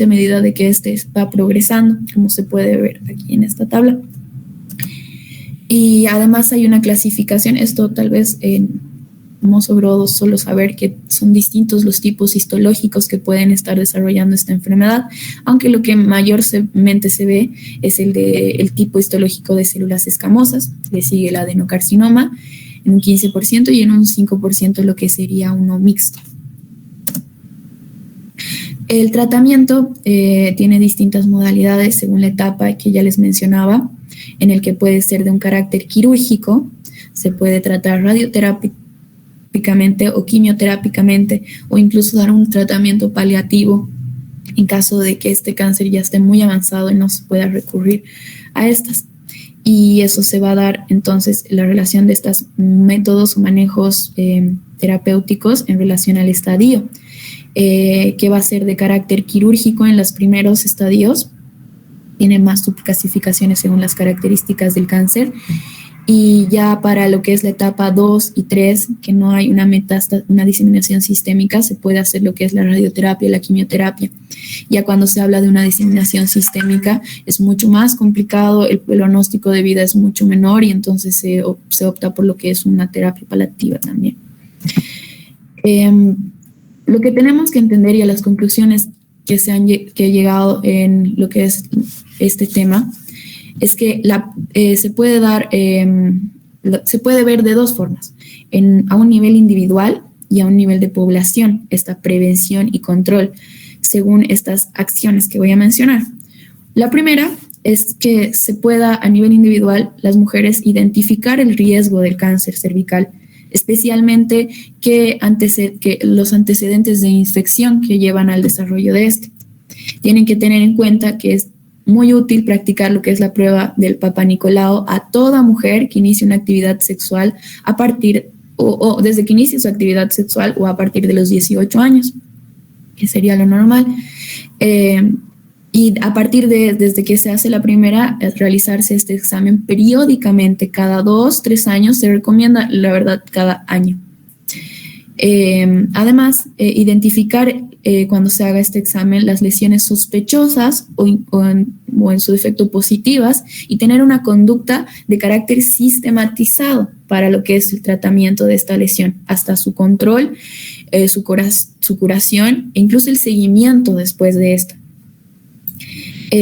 a medida de que este va progresando, como se puede ver aquí en esta tabla. Y además hay una clasificación, esto tal vez no sobró solo saber que son distintos los tipos histológicos que pueden estar desarrollando esta enfermedad, aunque lo que mayormente se ve es el tipo histológico de células escamosas. Le sigue el adenocarcinoma en un 15% y en un 5% lo que sería uno mixto. El tratamiento tiene distintas modalidades según la etapa que ya les mencionaba, en el que puede ser de un carácter quirúrgico, se puede tratar radioterápicamente o quimioterápicamente, o incluso dar un tratamiento paliativo en caso de que este cáncer ya esté muy avanzado y no se pueda recurrir a estas. Y eso se va a dar entonces la relación de estos métodos o manejos terapéuticos en relación al estadio, que va a ser de carácter quirúrgico en los primeros estadios. Tiene más subclasificaciones según las características del cáncer. Y ya para lo que es la etapa 2 y 3, que no hay una diseminación sistémica, se puede hacer lo que es la radioterapia y la quimioterapia. Ya cuando se habla de una diseminación sistémica es mucho más complicado, el pronóstico de vida es mucho menor, y entonces se opta por lo que es una terapia paliativa también. Lo que tenemos que entender, y a las conclusiones que he llegado en lo que es este tema es que se puede ver de dos formas, a un nivel individual y a un nivel de población, esta prevención y control, según estas acciones que voy a mencionar. La primera es que se pueda, a nivel individual, las mujeres identificar el riesgo del cáncer cervical, especialmente que los antecedentes de infección que llevan al desarrollo de este. Tienen que tener en cuenta que es muy útil practicar lo que es la prueba del Papa Nicolau a toda mujer que inicie una actividad sexual o desde que inicie su actividad sexual o a partir de los 18 años, que sería lo normal. Y a partir desde que se hace la primera, realizarse este examen periódicamente, cada 2-3 años, se recomienda, la verdad, cada año. Además, identificar cuando se haga este examen las lesiones sospechosas o en su defecto positivas y tener una conducta de carácter sistematizado para lo que es el tratamiento de esta lesión, hasta su control, su curación e incluso el seguimiento después de esta,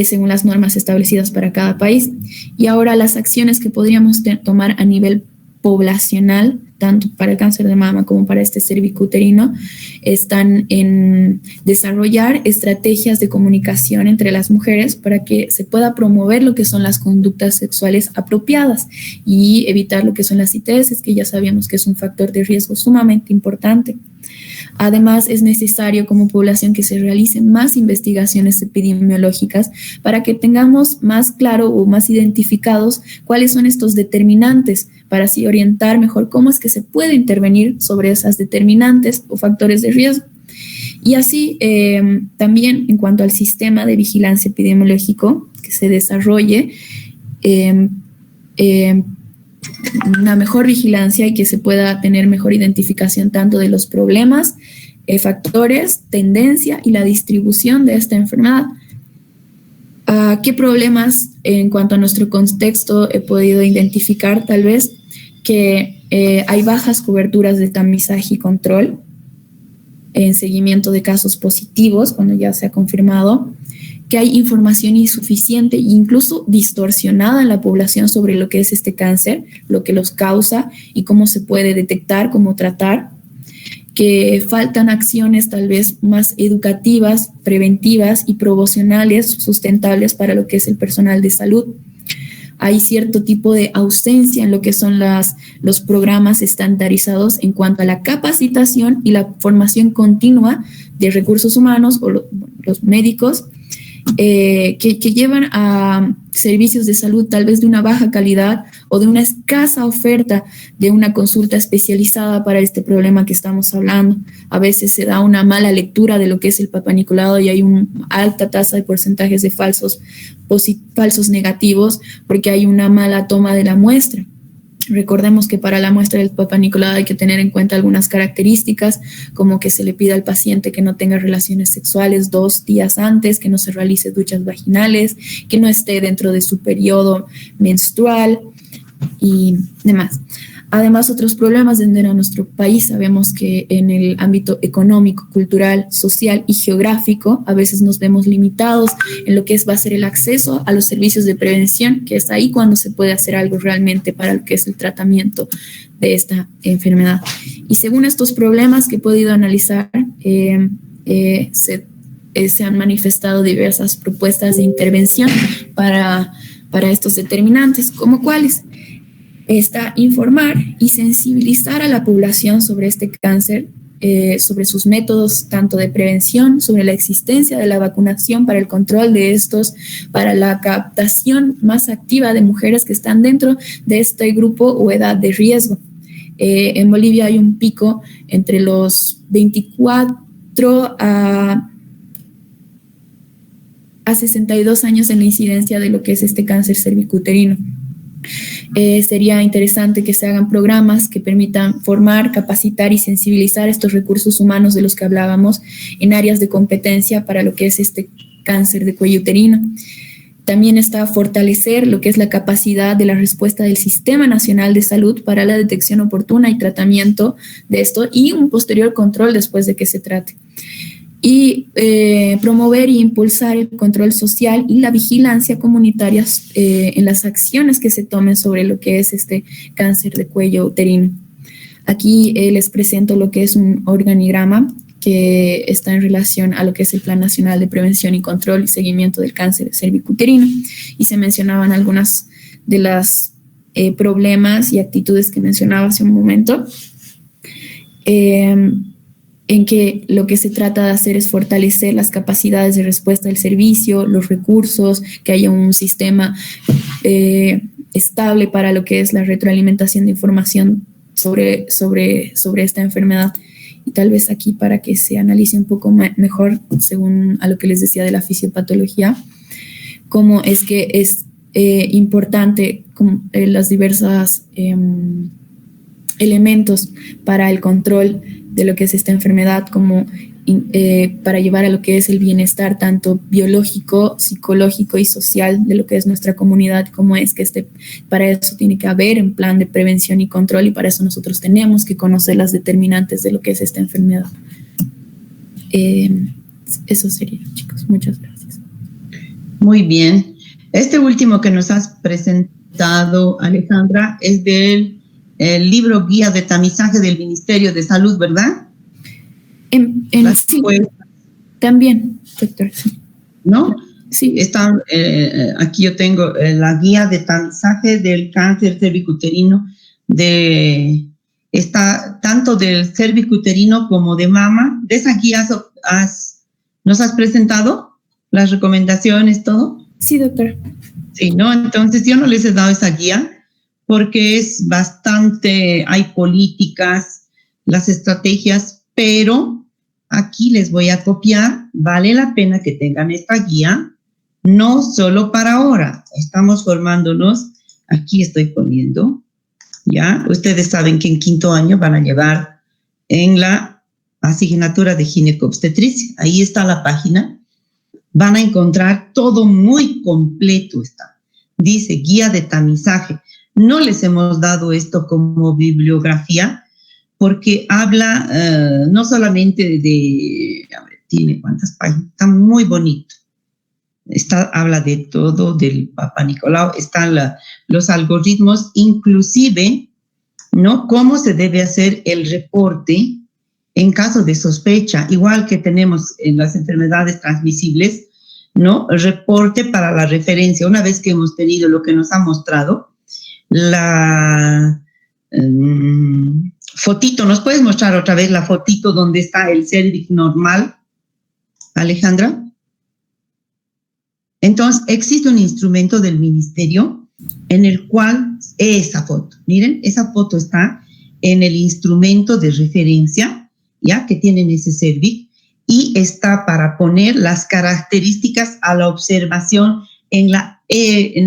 según las normas establecidas para cada país. Y ahora las acciones que podríamos tomar a nivel poblacional, tanto para el cáncer de mama como para este cervicuterino, están en desarrollar estrategias de comunicación entre las mujeres para que se pueda promover lo que son las conductas sexuales apropiadas y evitar lo que son las ITS, que ya sabíamos que es un factor de riesgo sumamente importante. Además, es necesario como población que se realicen más investigaciones epidemiológicas para que tengamos más claro o más identificados cuáles son estos determinantes, para así orientar mejor cómo es que se puede intervenir sobre esas determinantes o factores de riesgo. Y así también en cuanto al sistema de vigilancia epidemiológico que se desarrolle, una mejor vigilancia y que se pueda tener mejor identificación tanto de los problemas, factores, tendencia y la distribución de esta enfermedad. ¿Qué problemas en cuanto a nuestro contexto he podido identificar? Tal vez que hay bajas coberturas de tamizaje y control en seguimiento de casos positivos cuando ya se ha confirmado, que hay información insuficiente e incluso distorsionada en la población sobre lo que es este cáncer, lo que los causa y cómo se puede detectar, cómo tratar, que faltan acciones tal vez más educativas, preventivas y promocionales sustentables para lo que es el personal de salud. Hay cierto tipo de ausencia en lo que son los programas estandarizados en cuanto a la capacitación y la formación continua de recursos humanos o los médicos, que llevan a servicios de salud tal vez de una baja calidad o de una escasa oferta de una consulta especializada para este problema que estamos hablando. A veces se da una mala lectura de lo que es el Papa Nicolau y hay una alta tasa de porcentajes de falsos negativos porque hay una mala toma de la muestra. Recordemos que para la muestra del Papa Nicolau hay que tener en cuenta algunas características, como que se le pida al paciente que no tenga relaciones sexuales 2 días antes, que no se realice duchas vaginales, que no esté dentro de su periodo menstrual y demás. Además, otros problemas dentro de nuestro país, sabemos que en el ámbito económico, cultural, social y geográfico, a veces nos vemos limitados en lo que va a ser el acceso a los servicios de prevención, que es ahí cuando se puede hacer algo realmente para lo que es el tratamiento de esta enfermedad. Y según estos problemas que he podido analizar, se han manifestado diversas propuestas de intervención para estos determinantes, como cuáles. Está informar y sensibilizar a la población sobre este cáncer, sobre sus métodos tanto de prevención, sobre la existencia de la vacunación para el control de estos, para la captación más activa de mujeres que están dentro de este grupo o edad de riesgo. En Bolivia hay un pico entre los 24 a 62 años en la incidencia de lo que es este cáncer cervicuterino. Sería interesante que se hagan programas que permitan formar, capacitar y sensibilizar estos recursos humanos de los que hablábamos en áreas de competencia para lo que es este cáncer de cuello uterino. También está fortalecer lo que es la capacidad de la respuesta del Sistema Nacional de Salud para la detección oportuna y tratamiento de esto y un posterior control después de que se trate. y promover e impulsar el control social y la vigilancia comunitaria en las acciones que se tomen sobre lo que es este cáncer de cuello uterino. Aquí les presento lo que es un organigrama que está en relación a lo que es el Plan Nacional de Prevención y Control y Seguimiento del Cáncer Cervicuterino, y se mencionaban algunas de las problemas y actitudes que mencionaba hace un momento, en que lo que se trata de hacer es fortalecer las capacidades de respuesta del servicio, los recursos, que haya un sistema estable para lo que es la retroalimentación de información sobre esta enfermedad. Y tal vez aquí, para que se analice un poco mejor, según a lo que les decía de la fisiopatología, cómo es que es importante las diversas elementos para el control de lo que es esta enfermedad, como para llevar a lo que es el bienestar tanto biológico, psicológico y social de lo que es nuestra comunidad, como es que para eso tiene que haber un plan de prevención y control, y para eso nosotros tenemos que conocer las determinantes de lo que es esta enfermedad. Eso sería, chicos. Muchas gracias. Muy bien. Este último que nos has presentado, Alejandra, es del libro Guía de Tamizaje del Ministerio de Salud, ¿verdad? Sí, también, doctor. Sí. ¿No? Sí. Está, aquí yo tengo la Guía de Tamizaje del Cáncer Cervicuterino, está tanto del cervicuterino como de mama. ¿De esa guía nos has presentado las recomendaciones, todo? Sí, doctora. Sí, ¿no? Entonces yo no les he dado esa guía porque es bastante, hay políticas, las estrategias, pero aquí les voy a copiar. Vale la pena que tengan esta guía, no solo para ahora. Estamos formándonos, aquí estoy poniendo, ¿ya? Ustedes saben que en quinto año van a llevar en la asignatura de ginecobstetricia. Ahí está la página. Van a encontrar todo muy completo. Dice Guía de Tamizaje. No les hemos dado esto como bibliografía porque habla no solamente a ver, tiene cuántas páginas, está muy bonito. Habla de todo, del Papa Nicolau, están los algoritmos, inclusive, ¿no? Cómo se debe hacer el reporte en caso de sospecha, igual que tenemos en las enfermedades transmisibles, ¿no? El reporte para la referencia. Una vez que hemos tenido lo que nos ha mostrado, la fotito, ¿nos puedes mostrar otra vez la fotito donde está el cervix normal, Alejandra? Entonces, existe un instrumento del ministerio en el cual esa foto, miren, esa foto está en el instrumento de referencia, ya que tienen ese cervix, y está para poner las características a la observación en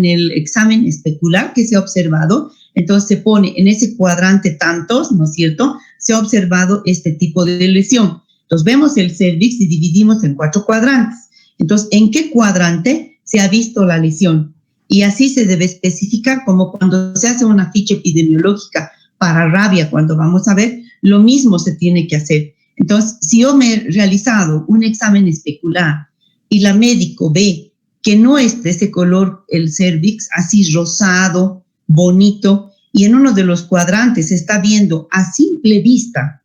el examen especular que se ha observado. Entonces se pone en ese cuadrante tantos, ¿no es cierto? Se ha observado este tipo de lesión. Entonces vemos el cervix y dividimos en 4 cuadrantes. Entonces, ¿en qué cuadrante se ha visto la lesión? Y así se debe especificar, como cuando se hace una ficha epidemiológica para rabia, cuando vamos a ver, lo mismo se tiene que hacer. Entonces, si yo me he realizado un examen especular y la médico ve que no es de ese color el cervix, así rosado, bonito, y en uno de los cuadrantes se está viendo a simple vista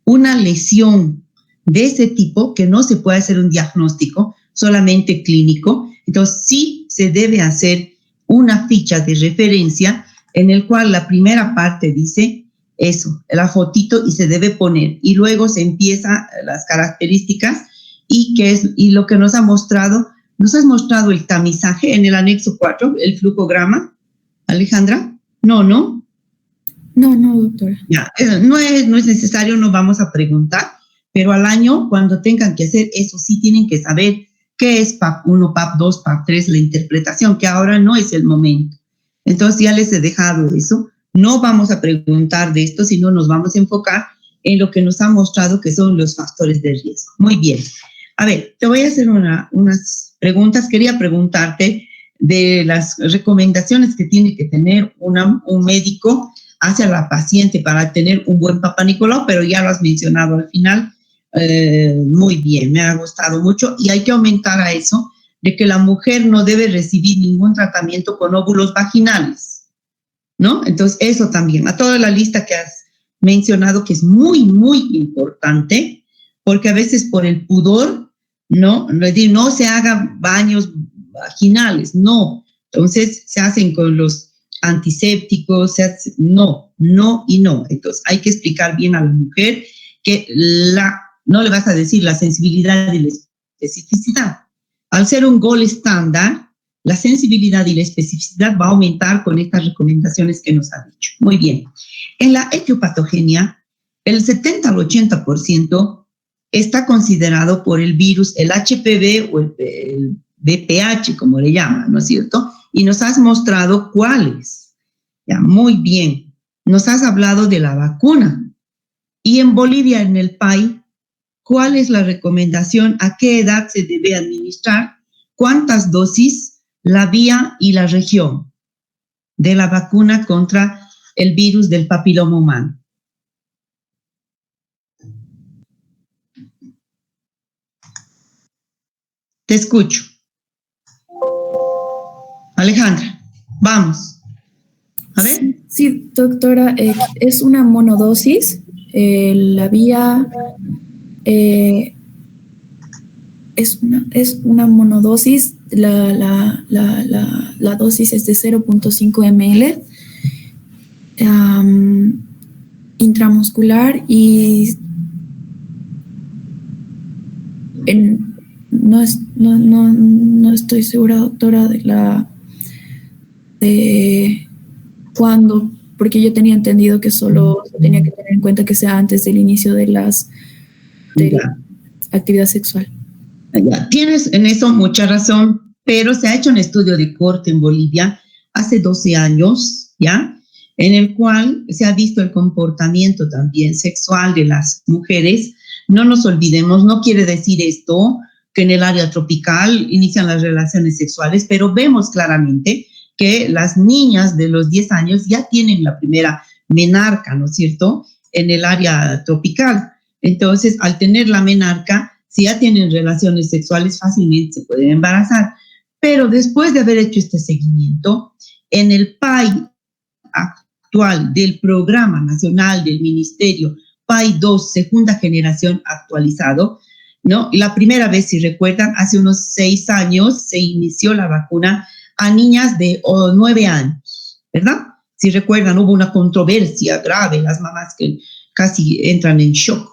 una lesión de ese tipo, que no se puede hacer un diagnóstico solamente clínico, entonces sí se debe hacer una ficha de referencia en el cual la primera parte dice eso, la fotito, y se debe poner, y luego se empieza las características y lo que nos ha mostrado. ¿Nos has mostrado el tamizaje en el anexo 4, el flujograma, Alejandra? No, ¿no? No, doctora. Ya, no es necesario, no vamos a preguntar, pero al año, cuando tengan que hacer eso, sí tienen que saber qué es PAP 1, PAP 2, PAP 3, la interpretación, que ahora no es el momento. Entonces ya les he dejado eso. No vamos a preguntar de esto, sino nos vamos a enfocar en lo que nos ha mostrado que son los factores de riesgo. Muy bien. A ver, te voy a hacer unas preguntas. Quería preguntarte de las recomendaciones que tiene que tener un médico hacia la paciente para tener un buen Papa Nicolau, pero ya lo has mencionado al final. Muy bien, me ha gustado mucho y hay que aumentar a eso de que la mujer no debe recibir ningún tratamiento con óvulos vaginales, ¿no? Entonces, eso también, a toda la lista que has mencionado, que es muy, muy importante, porque a veces por el pudor, no se hagan baños vaginales, no. Entonces, se hacen con los antisépticos, no. Entonces, hay que explicar bien a la mujer que no le vas a decir la sensibilidad y la especificidad. Al ser un gold estándar, la sensibilidad y la especificidad va a aumentar con estas recomendaciones que nos ha dicho. Muy bien. En la etiopatogenia, el 70 al 80% está considerado por el virus, el HPV o el VPH, como le llaman, ¿no es cierto? Y nos has mostrado cuáles. Ya, muy bien. Nos has hablado de la vacuna. Y en Bolivia, en el PAI, ¿cuál es la recomendación? ¿A qué edad se debe administrar? ¿Cuántas dosis? La vía y la región de la vacuna contra el virus del papiloma humano. Te escucho. Alejandra, vamos. A ver. Sí, doctora, es una monodosis. La vía es una monodosis. La dosis es de 0.5 ml intramuscular y no estoy segura, doctora, de cuándo, porque yo tenía entendido que solo tenía que tener en cuenta que sea antes del inicio de la actividad sexual. Ya, tienes en eso mucha razón, pero se ha hecho un estudio de corte en Bolivia hace 12 años, ¿ya? En el cual se ha visto el comportamiento también sexual de las mujeres. No nos olvidemos, no quiere decir esto que en el área tropical inician las relaciones sexuales, pero vemos claramente que las niñas de los 10 años ya tienen la primera menarca, ¿no es cierto?, en el área tropical. Entonces, al tener la menarca, si ya tienen relaciones sexuales, fácilmente se pueden embarazar. Pero después de haber hecho este seguimiento, en el PAI actual del Programa Nacional del Ministerio, PAI 2, segunda generación actualizado, ¿no? La primera vez, si recuerdan, hace unos 6 años se inició la vacuna a niñas de 9 años, ¿verdad? Si recuerdan, hubo una controversia grave, las mamás que casi entran en shock.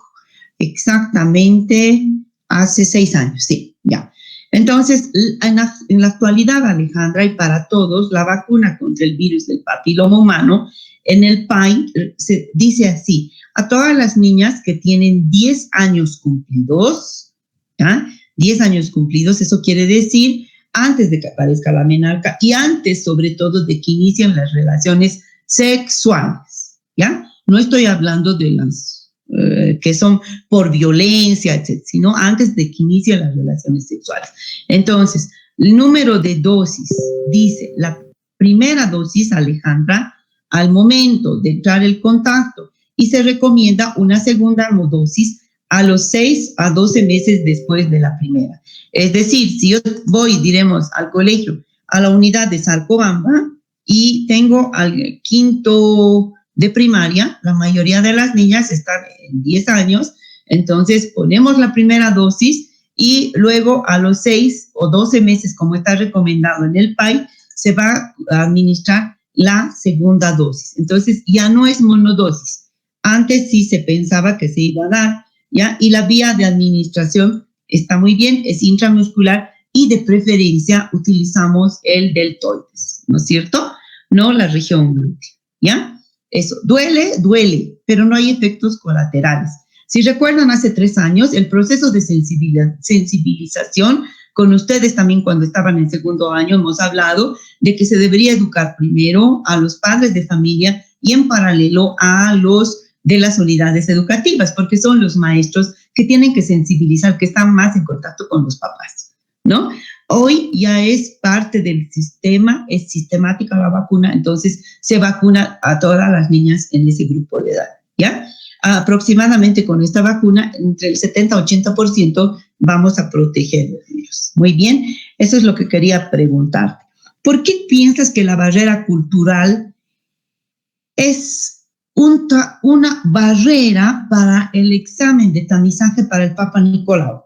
Exactamente hace 6 años, sí, ya. Entonces, en la actualidad, Alejandra, y para todos, la vacuna contra el virus del papiloma humano, en el PAI se dice así: a todas las niñas que tienen 10 años cumplidos, ¿ya? 10 años cumplidos, eso quiere decir antes de que aparezca la menarca y antes, sobre todo, de que inicien las relaciones sexuales, ¿ya? No estoy hablando de las que son por violencia, etc., sino antes de que inicien las relaciones sexuales. Entonces, el número de dosis, dice, la primera dosis, Alejandra, al momento de entrar el contacto, y se recomienda una segunda dosis a los 6 a 12 meses después de la primera. Es decir, si yo voy, diremos, al colegio, a la unidad de Salcobamba, y tengo al quinto de primaria, la mayoría de las niñas están en 10 años, entonces ponemos la primera dosis y luego a los 6 o 12 meses, como está recomendado en el PAI, se va a administrar la segunda dosis. Entonces ya no es monodosis. Antes sí se pensaba que se iba a dar, ¿ya? Y la vía de administración está muy bien, es intramuscular y de preferencia utilizamos el deltoides, ¿no es cierto? No la región glútea, ¿ya? Eso, duele, pero no hay efectos colaterales. Si recuerdan, hace 3 años, el proceso de sensibilización, con ustedes también cuando estaban en segundo año, hemos hablado de que se debería educar primero a los padres de familia y en paralelo a los de las unidades educativas, porque son los maestros que tienen que sensibilizar, que están más en contacto con los papás, ¿no? Hoy ya es parte del sistema, es sistemática la vacuna, entonces se vacuna a todas las niñas en ese grupo de edad, ¿ya? Aproximadamente con esta vacuna, entre el 70-80% vamos a proteger los virus. Muy bien, eso es lo que quería preguntarte. ¿Por qué piensas que la barrera cultural es una barrera para el examen de tamizaje para el Papa Nicolau?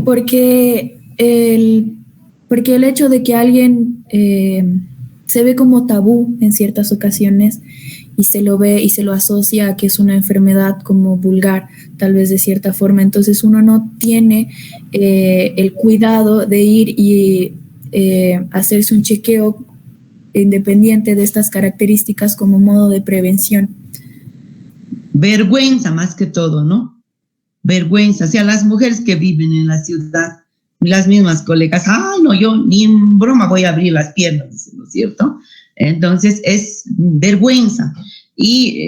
Porque el hecho de que alguien se ve como tabú en ciertas ocasiones y se lo ve y se lo asocia a que es una enfermedad como vulgar, tal vez de cierta forma, entonces uno no tiene el cuidado de ir y hacerse un chequeo independiente de estas características como modo de prevención. Vergüenza más que todo, ¿no? Vergüenza, o sea, las mujeres que viven en la ciudad, las mismas colegas, no, yo ni en broma voy a abrir las piernas, ¿no es cierto? Entonces es vergüenza. Y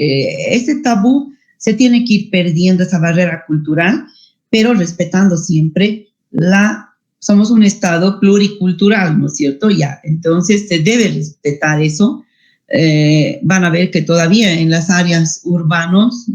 ese tabú se tiene que ir perdiendo, esa barrera cultural, pero respetando siempre somos un estado pluricultural, ¿no es cierto? Ya, entonces se debe respetar eso. Van a ver que todavía en las áreas urbanas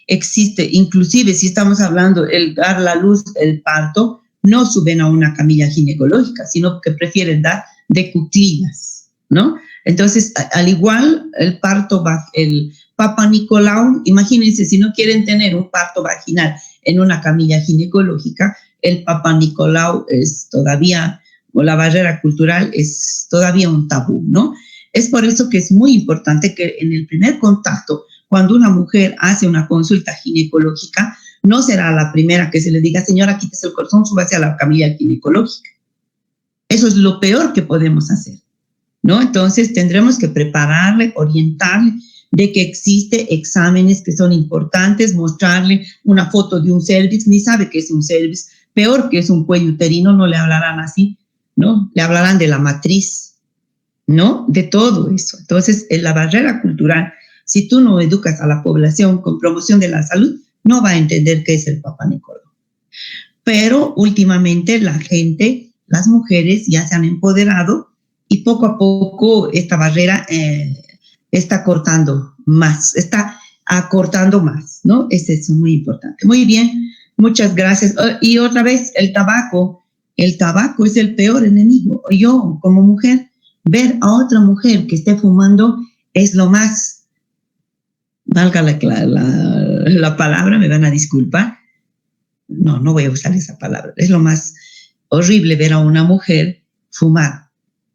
existe, inclusive si estamos hablando el dar la luz, el parto, no suben a una camilla ginecológica, sino que prefieren dar de cuclillas, ¿no? Entonces, al igual el parto, el Papa Nicolau, imagínense, si no quieren tener un parto vaginal en una camilla ginecológica, el Papa Nicolau es todavía, o la barrera cultural es todavía un tabú, ¿no? Es por eso que es muy importante que en el primer contacto, cuando una mujer hace una consulta ginecológica, no será la primera que se le diga, señora, quítese el corazón, súbase a la camilla ginecológica. Eso es lo peor que podemos hacer, ¿no? Entonces tendremos que prepararle, orientarle de que existe exámenes que son importantes, mostrarle una foto de un cervix, ni sabe qué es un cervix, peor que es un cuello uterino, no le hablarán así, ¿no? Le hablarán de la matriz, ¿no? De todo eso. Entonces, en la barrera cultural, si tú no educas a la población con promoción de la salud, no va a entender qué es el Papa Nicolau. Pero últimamente la gente, las mujeres ya se han empoderado y poco a poco esta barrera está acortando más, ¿no? Es eso muy importante. Muy bien, muchas gracias. Y otra vez, el tabaco es el peor enemigo. Yo, como mujer, ver a otra mujer que esté fumando es lo más, valga la palabra, me van a disculpar, no voy a usar esa palabra, es lo más horrible ver a una mujer fumar,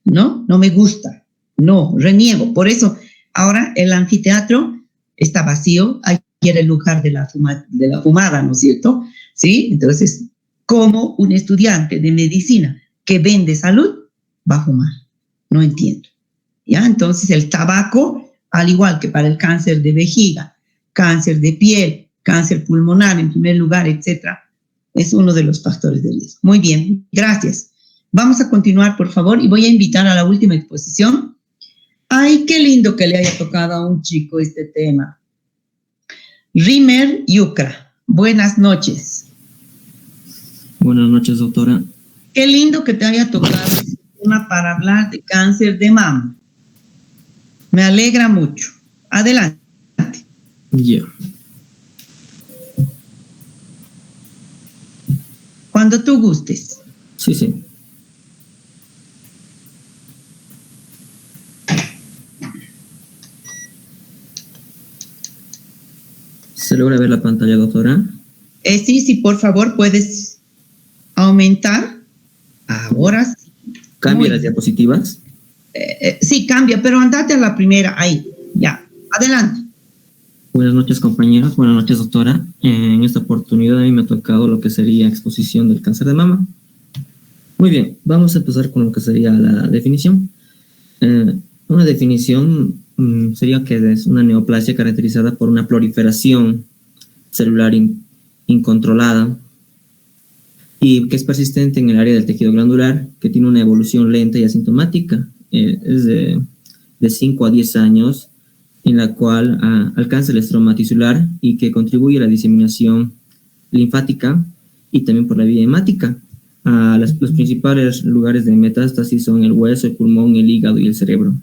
¿no? No me gusta, no, reniego. Por eso, ahora el anfiteatro está vacío, hay que ir el lugar de la fumada, ¿no es cierto? ¿Sí? Entonces, ¿cómo un estudiante de medicina que vende salud va a fumar? No entiendo. ¿Ya? Entonces, el tabaco, al igual que para el cáncer de vejiga, cáncer de piel, cáncer pulmonar en primer lugar, etcétera, es uno de los factores de riesgo. Muy bien, gracias. Vamos a continuar, por favor, y voy a invitar a la última exposición. Ay, qué lindo que le haya tocado a un chico este tema. Rimer Yucra, buenas noches. Buenas noches, doctora. Qué lindo que te haya tocado este tema para hablar de cáncer de mama. Me alegra mucho. Adelante. Ya. Cuando tú gustes. Sí. ¿Se logra ver la pantalla, doctora? Sí, por favor, puedes aumentar. Ahora sí. ¿Cambia las diapositivas? Sí, cambia, pero andate a la primera, ahí. Ya, adelante. Buenas noches, compañeros. Buenas noches, doctora. En esta oportunidad a mí me ha tocado lo que sería exposición del cáncer de mama. Muy bien, vamos a empezar con lo que sería la definición. Una definición sería que es una neoplasia caracterizada por una proliferación celular incontrolada y que es persistente en el área del tejido glandular, que tiene una evolución lenta y asintomática, es de 5 a 10 años, en la cual alcanza el estroma tisular y que contribuye a la diseminación linfática y también por la vía hemática. Los principales lugares de metástasis son el hueso, el pulmón, el hígado y el cerebro.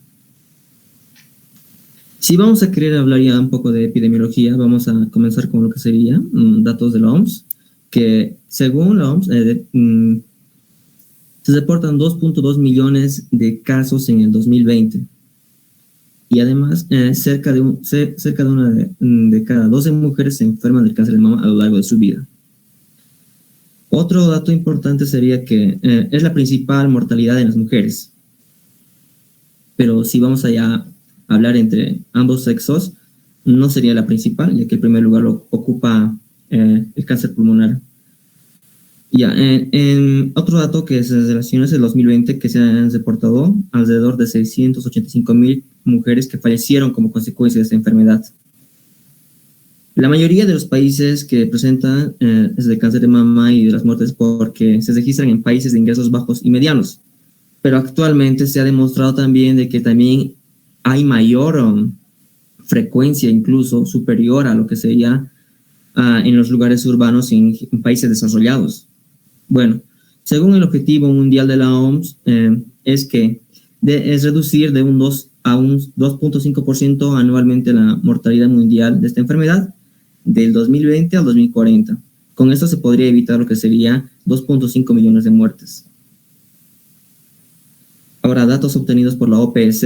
Si vamos a querer hablar ya un poco de epidemiología, vamos a comenzar con lo que sería datos de la OMS, que según la OMS se reportan 2.2 millones de casos en el 2020. Y además, cerca de una de cada 12 mujeres se enferman del cáncer de mama a lo largo de su vida. Otro dato importante sería que es la principal mortalidad en las mujeres. Pero si vamos allá a hablar entre ambos sexos, no sería la principal, ya que el primer lugar lo ocupa el cáncer pulmonar. Ya, en otro dato que se relaciona es el 2020, que se han reportado alrededor de 685,000 mujeres que fallecieron como consecuencia de esta enfermedad. La mayoría de los países que presentan de cáncer de mama y de las muertes porque se registran en países de ingresos bajos y medianos. Pero actualmente se ha demostrado también de que también hay mayor frecuencia, incluso superior a lo que sería en los lugares urbanos en países desarrollados. Bueno, según el objetivo mundial de la OMS, es reducir de un 2 a un 2.5% anualmente la mortalidad mundial de esta enfermedad del 2020 al 2040. Con esto se podría evitar lo que sería 2.5 millones de muertes. Ahora, datos obtenidos por la OPS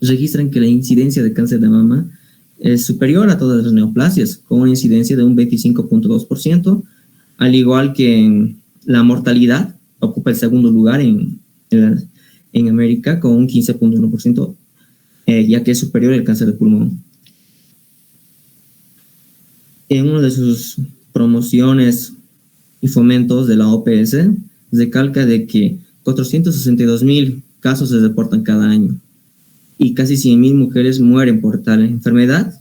registran que la incidencia de cáncer de mama es superior a todas las neoplasias, con una incidencia de un 25.2%, al igual que la mortalidad ocupa el segundo lugar en América con un 15.1%, ya que es superior al cáncer de pulmón. En una de sus promociones y fomentos de la OPS, recalca de que 462,000 casos se reportan cada año y casi 100,000 mujeres mueren por tal enfermedad.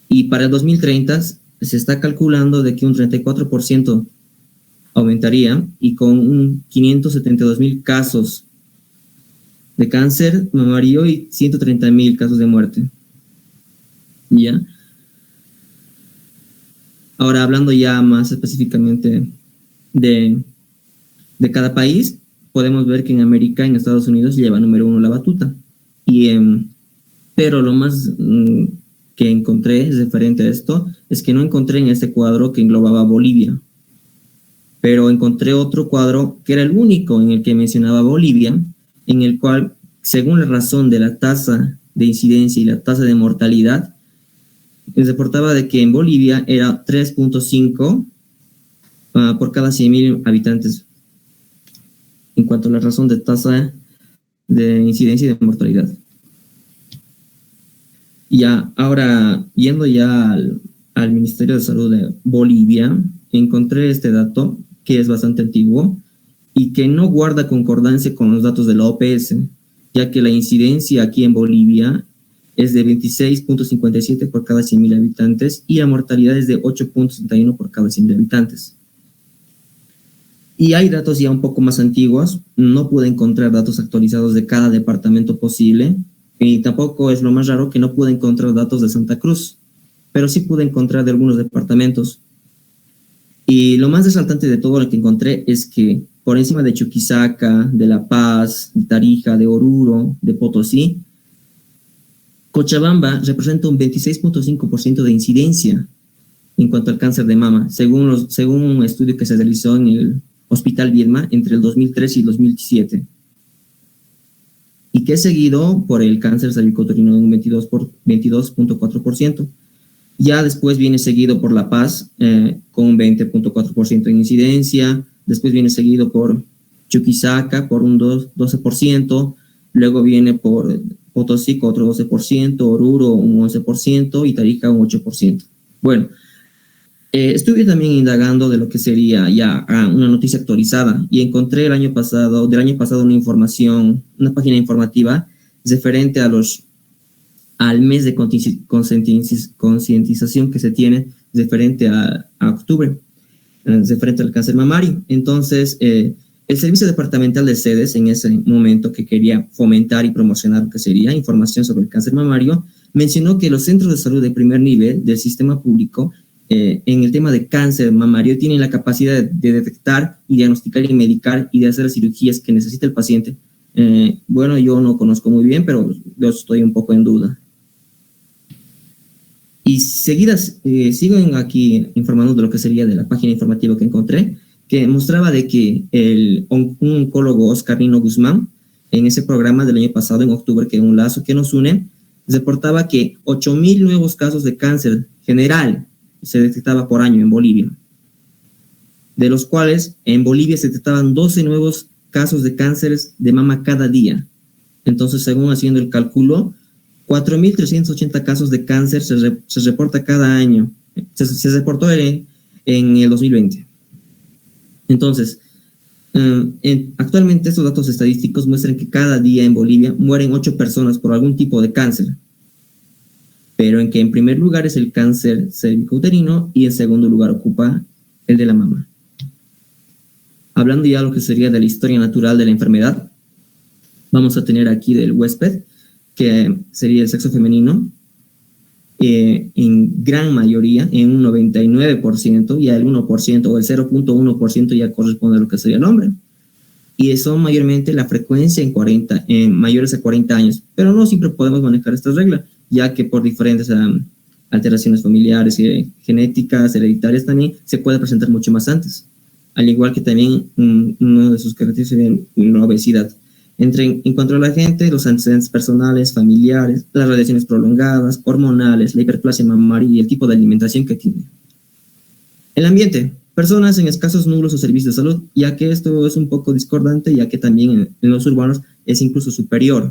Y para el 2030 se está calculando de que un 34% aumentaría y con 572,000 casos de cáncer mamario y 130,000 casos de muerte. ¿Ya? Ahora, hablando ya más específicamente de cada país, podemos ver que en América, en Estados Unidos, lleva número 1 la batuta. Pero lo más que encontré referente a esto es que no encontré en este cuadro que englobaba Bolivia, pero encontré otro cuadro que era el único en el que mencionaba Bolivia, en el cual, según la razón de la tasa de incidencia y la tasa de mortalidad, reportaba de que en Bolivia era 3.5 por cada 100,000 habitantes en cuanto a la razón de tasa de incidencia y de mortalidad. Ya, ahora, yendo ya al Ministerio de Salud de Bolivia, encontré este dato que es bastante antiguo y que no guarda concordancia con los datos de la OPS, ya que la incidencia aquí en Bolivia es de 26.57 por cada 100,000 habitantes y la mortalidad es de 8.61 por cada 100,000 habitantes. Y hay datos ya un poco más antiguos, no pude encontrar datos actualizados de cada departamento posible, y tampoco es lo más raro que no pude encontrar datos de Santa Cruz, pero sí pude encontrar de algunos departamentos. Y lo más resaltante de todo lo que encontré es que por encima de Chuquisaca, de La Paz, de Tarija, de Oruro, de Potosí, Cochabamba representa un 26.5% de incidencia en cuanto al cáncer de mama, según un estudio que se realizó en el Hospital Viedma entre el 2003 y el 2007. Y que es seguido por el cáncer cervicouterino en un 22.4%. Ya después viene seguido por La Paz con un 20.4% en incidencia. Después viene seguido por Chuquisaca por un 12%. Luego viene por Potosí con otro 12%, Oruro un 11% y Tarija un 8%. Bueno, estuve también indagando de lo que sería ya una noticia actualizada y encontré del año pasado una información, una página informativa referente al mes de concientización que se tiene referente a octubre, referente al cáncer mamario. Entonces, el Servicio Departamental de Sedes, en ese momento que quería fomentar y promocionar lo que sería información sobre el cáncer mamario, mencionó que los centros de salud de primer nivel del sistema público en el tema de cáncer mamario tienen la capacidad de detectar y diagnosticar y medicar y de hacer las cirugías que necesita el paciente. Bueno, yo no conozco muy bien, pero yo estoy un poco en duda. Y seguidas, sigo aquí informando de lo que sería de la página informativa que encontré, que mostraba de que un oncólogo, Oscar Nino Guzmán, en ese programa del año pasado, en octubre, que es un lazo que nos une, reportaba que 8.000 nuevos casos de cáncer general se detectaba por año en Bolivia, de los cuales en Bolivia se detectaban 12 nuevos casos de cánceres de mama cada día. Entonces, según haciendo el cálculo, 4.380 casos de cáncer se reporta cada año. Se reportó en el 2020. Entonces, actualmente estos datos estadísticos muestran que cada día en Bolivia mueren 8 personas por algún tipo de cáncer, pero en que en primer lugar es el cáncer cervicouterino y en segundo lugar ocupa el de la mama. Hablando ya de lo que sería de la historia natural de la enfermedad, vamos a tener aquí del huésped, que sería el sexo femenino, en gran mayoría, en un 99%, y el 1% o el 0.1% ya corresponde a lo que sería el hombre. Y son mayormente la frecuencia en mayores de 40 años. Pero no siempre podemos manejar esta regla, ya que por diferentes alteraciones familiares y genéticas, hereditarias también, se puede presentar mucho más antes. Al igual que también una de sus características es la obesidad. En cuanto a la gente, los antecedentes personales, familiares, las radiaciones prolongadas, hormonales, la hiperplasia mamaria y el tipo de alimentación que tiene. El ambiente, personas en escasos nublos o servicios de salud, ya que esto es un poco discordante, ya que también en los urbanos es incluso superior.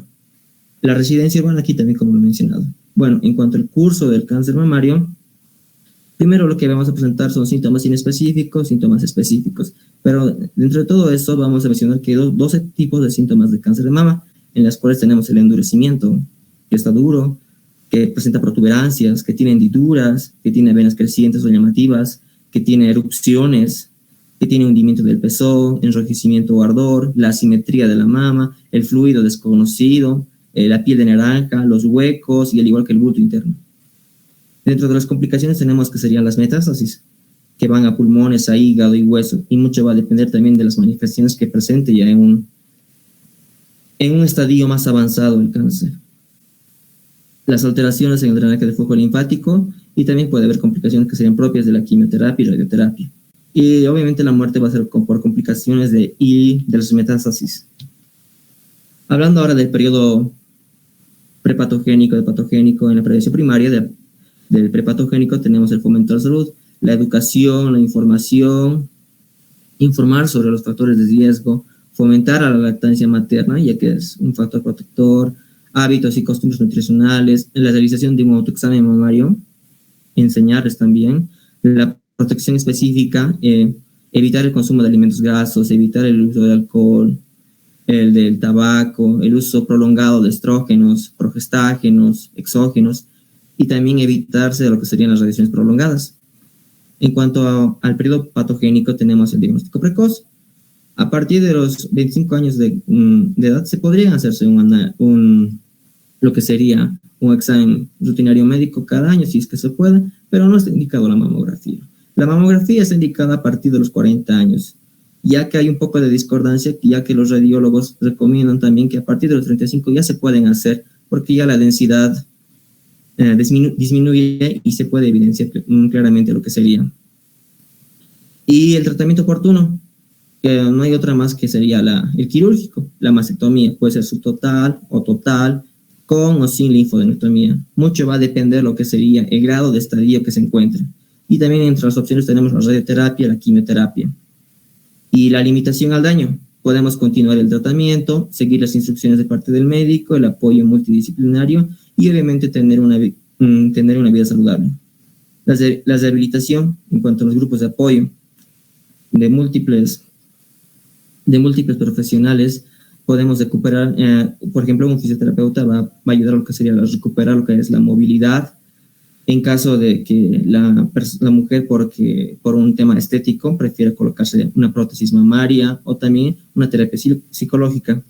La residencia urbana aquí también, como lo he mencionado. Bueno, en cuanto al curso del cáncer mamario, primero lo que vamos a presentar son síntomas inespecíficos, síntomas específicos. Pero dentro de todo eso vamos a mencionar que hay 12 tipos de síntomas de cáncer de mama, en las cuales tenemos el endurecimiento, que está duro, que presenta protuberancias, que tiene hendiduras, que tiene venas crecientes o llamativas, que tiene erupciones, que tiene hundimiento del pezón, enrojecimiento o ardor, la asimetría de la mama, el fluido desconocido, la piel de naranja, los huecos y al igual que el bulto interno. Dentro de las complicaciones tenemos que serían las metástasis, que van a pulmones, a hígado y hueso, y mucho va a depender también de las manifestaciones que presente ya en un estadio más avanzado el cáncer. Las alteraciones en el drenaje del flujo linfático, y también puede haber complicaciones que serían propias de la quimioterapia y radioterapia. Y obviamente la muerte va a ser por complicaciones de las metástasis. Hablando ahora del periodo prepatogénico, de patogénico, en la prevención primaria del prepatogénico tenemos el fomento de la salud, la educación, la información, informar sobre los factores de riesgo, fomentar a la lactancia materna, ya que es un factor protector, hábitos y costumbres nutricionales, la realización de un autoexamen mamario, enseñarles también, la protección específica, evitar el consumo de alimentos grasos, evitar el uso de alcohol, el del tabaco, el uso prolongado de estrógenos, progestágenos, exógenos, y también evitarse de lo que serían las radiaciones prolongadas. En cuanto al periodo patogénico, tenemos el diagnóstico precoz. A partir de los 25 años de edad se podría hacerse lo que sería un examen rutinario médico cada año, si es que se puede, pero no está indicado la mamografía. La mamografía está indicada a partir de los 40 años, ya que hay un poco de discordancia, ya que los radiólogos recomiendan también que a partir de los 35 ya se pueden hacer, porque ya la densidad disminuye y se puede evidenciar claramente lo que sería. Y el tratamiento oportuno, que no hay otra más que sería el quirúrgico, la mastectomía, puede ser subtotal o total, con o sin linfodenectomía. Mucho va a depender de lo que sería el grado de estadio que se encuentre. Y también entre las opciones tenemos la radioterapia, la quimioterapia. Y la limitación al daño. Podemos continuar el tratamiento, seguir las instrucciones de parte del médico, el apoyo multidisciplinario y obviamente tener una vida saludable. La rehabilitación, en cuanto a los grupos de apoyo de múltiples profesionales, podemos recuperar, por ejemplo, un fisioterapeuta va a ayudar a lo que sería a recuperar lo que es la movilidad, en caso de que la mujer, por un tema estético, prefiera colocarse una prótesis mamaria o también una terapia psicológica.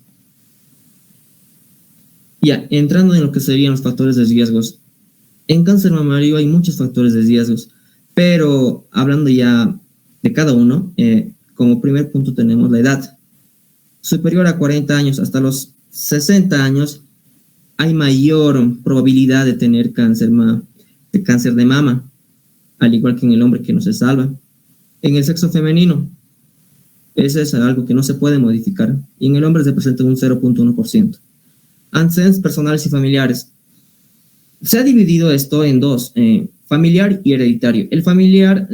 Ya, entrando en lo que serían los factores de riesgos. En cáncer mamario hay muchos factores de riesgos, pero hablando ya de cada uno, como primer punto tenemos la edad. Superior a 40 años hasta los 60 años, hay mayor probabilidad de tener cáncer de cáncer de mama, al igual que en el hombre, que no se salva. En el sexo femenino, eso es algo que no se puede modificar, y en el hombre se presenta un 0.1%. Antecedentes personales y familiares. Se ha dividido esto en dos, familiar y hereditario. El familiar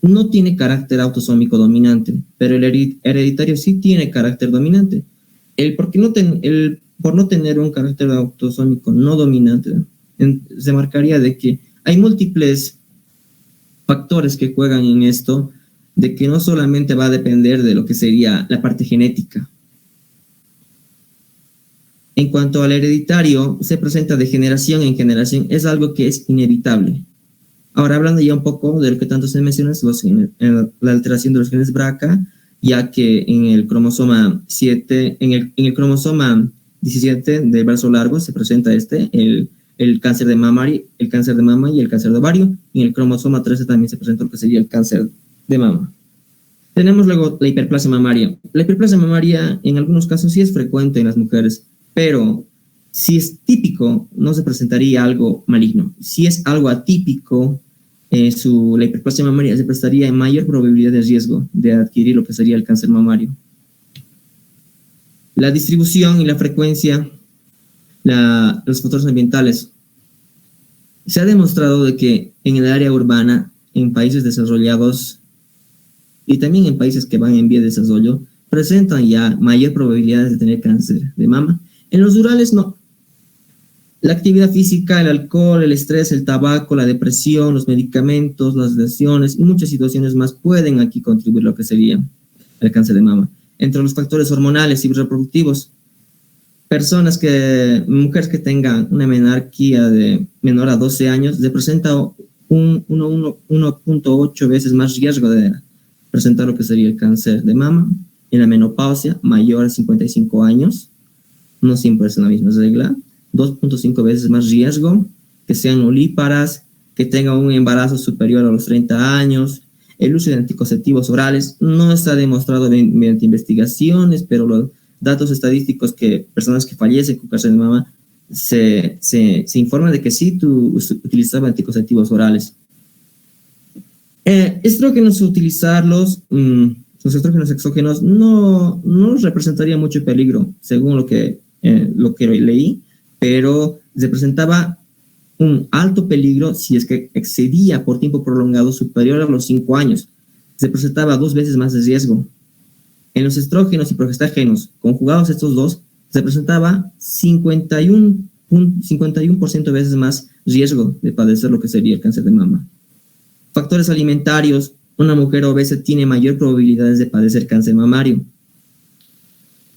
no tiene carácter autosómico dominante, pero el hereditario sí tiene carácter dominante. Por no tener un carácter autosómico no dominante, se marcaría de que hay múltiples factores que juegan en esto, de que no solamente va a depender de lo que sería la parte genética. En cuanto al hereditario, se presenta de generación en generación, es algo que es inevitable. Ahora, hablando ya un poco de lo que tanto se menciona, la alteración de los genes BRCA, ya que en el cromosoma 7, en el cromosoma 17 del brazo largo se presenta el cáncer de mama y el cáncer de ovario, y en el cromosoma 13 también se presenta lo que sería el cáncer de mama. Tenemos luego la hiperplasia mamaria. La hiperplasia mamaria en algunos casos sí es frecuente en las mujeres, pero si es típico, no se presentaría algo maligno. Si es algo atípico, la hiperplasia mamaria se prestaría en mayor probabilidad de riesgo de adquirir lo que sería el cáncer mamario. La distribución y la frecuencia, los factores ambientales. Se ha demostrado de que en el área urbana, en países desarrollados y también en países que van en vía de desarrollo, presentan ya mayor probabilidad de tener cáncer de mama. En los rurales no. La actividad física, el alcohol, el estrés, el tabaco, la depresión, los medicamentos, las lesiones y muchas situaciones más pueden aquí contribuir a lo que sería el cáncer de mama. Entre los factores hormonales y reproductivos, mujeres que tengan una menarquía de menor a 12 años, se presenta 1.8 veces más riesgo de presentar lo que sería el cáncer de mama. En la menopausia, mayor a 55 años, no siempre es la misma regla, 2.5 veces más riesgo, que sean olíparas, que tengan un embarazo superior a los 30 años. El uso de anticonceptivos orales no está demostrado mediante investigaciones, pero los datos estadísticos que personas que fallecen con cáncer de mama se informa de que sí utilizaba anticonceptivos orales. Estrógenos, utilizarlos, los estrógenos exógenos no representaría mucho peligro, según lo que leí, pero se presentaba un alto peligro si es que excedía por tiempo prolongado superior a los 5 años. Se presentaba 2 veces más de riesgo. En los estrógenos y progestágenos, conjugados estos dos, se presentaba 51% veces más riesgo de padecer lo que sería el cáncer de mama. Factores alimentarios. Una mujer obesa tiene mayor probabilidades de padecer cáncer mamario,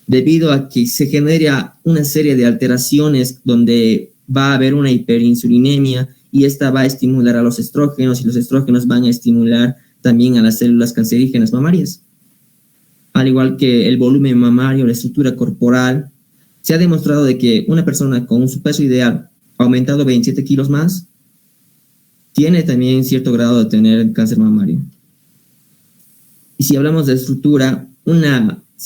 debido a que se genera una serie de alteraciones donde va a haber una hiperinsulinemia, y esta va a estimular a los estrógenos, y los estrógenos van a estimular también a las células cancerígenas mamarias. Al igual que el volumen mamario, la estructura corporal, se ha demostrado de que una persona con su peso ideal aumentado 27 kilos más tiene también cierto grado de tener cáncer mamario. Y si hablamos de estructura,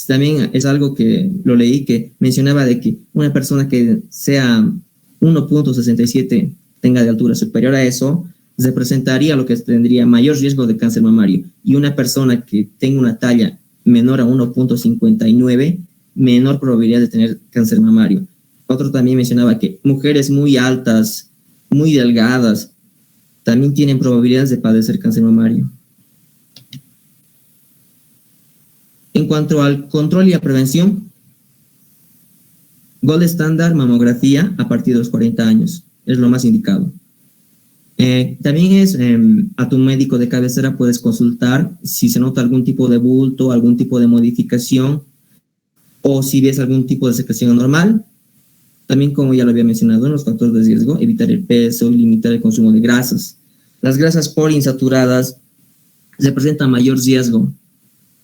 también es algo que lo leí, que mencionaba de que una persona que sea 1.67 tenga de altura superior a eso, se presentaría lo que tendría mayor riesgo de cáncer mamario, y una persona que tenga una talla menor a 1.59, menor probabilidad de tener cáncer mamario. Otro también mencionaba que mujeres muy altas, muy delgadas, también tienen probabilidades de padecer cáncer mamario. En cuanto al control y la prevención, gold estándar, mamografía a partir de los 40 años, es lo más indicado. También a tu médico de cabecera puedes consultar si se nota algún tipo de bulto, algún tipo de modificación, o si ves algún tipo de secreción anormal. También, como ya lo había mencionado, en los factores de riesgo, evitar el peso y limitar el consumo de grasas. Las grasas poliinsaturadas representan mayor riesgo,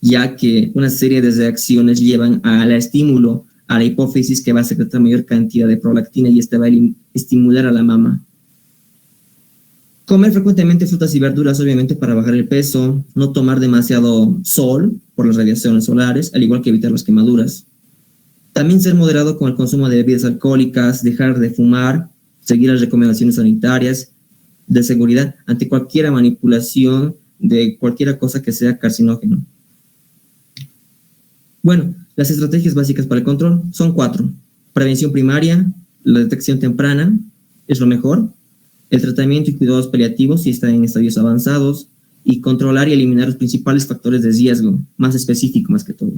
ya que una serie de reacciones llevan al estímulo a la hipófisis, que va a secretar mayor cantidad de prolactina, y este va a estimular a la mama. Comer frecuentemente frutas y verduras, obviamente, para bajar el peso. No tomar demasiado sol por las radiaciones solares, al igual que evitar las quemaduras. También ser moderado con el consumo de bebidas alcohólicas, dejar de fumar, seguir las recomendaciones sanitarias, de seguridad ante cualquier manipulación de cualquier cosa que sea carcinógeno. Bueno, las estrategias básicas para el control son 4. Prevención primaria, la detección temprana es lo mejor, el tratamiento y cuidados paliativos si está en estadios avanzados, y controlar y eliminar los principales factores de riesgo, más específico más que todo.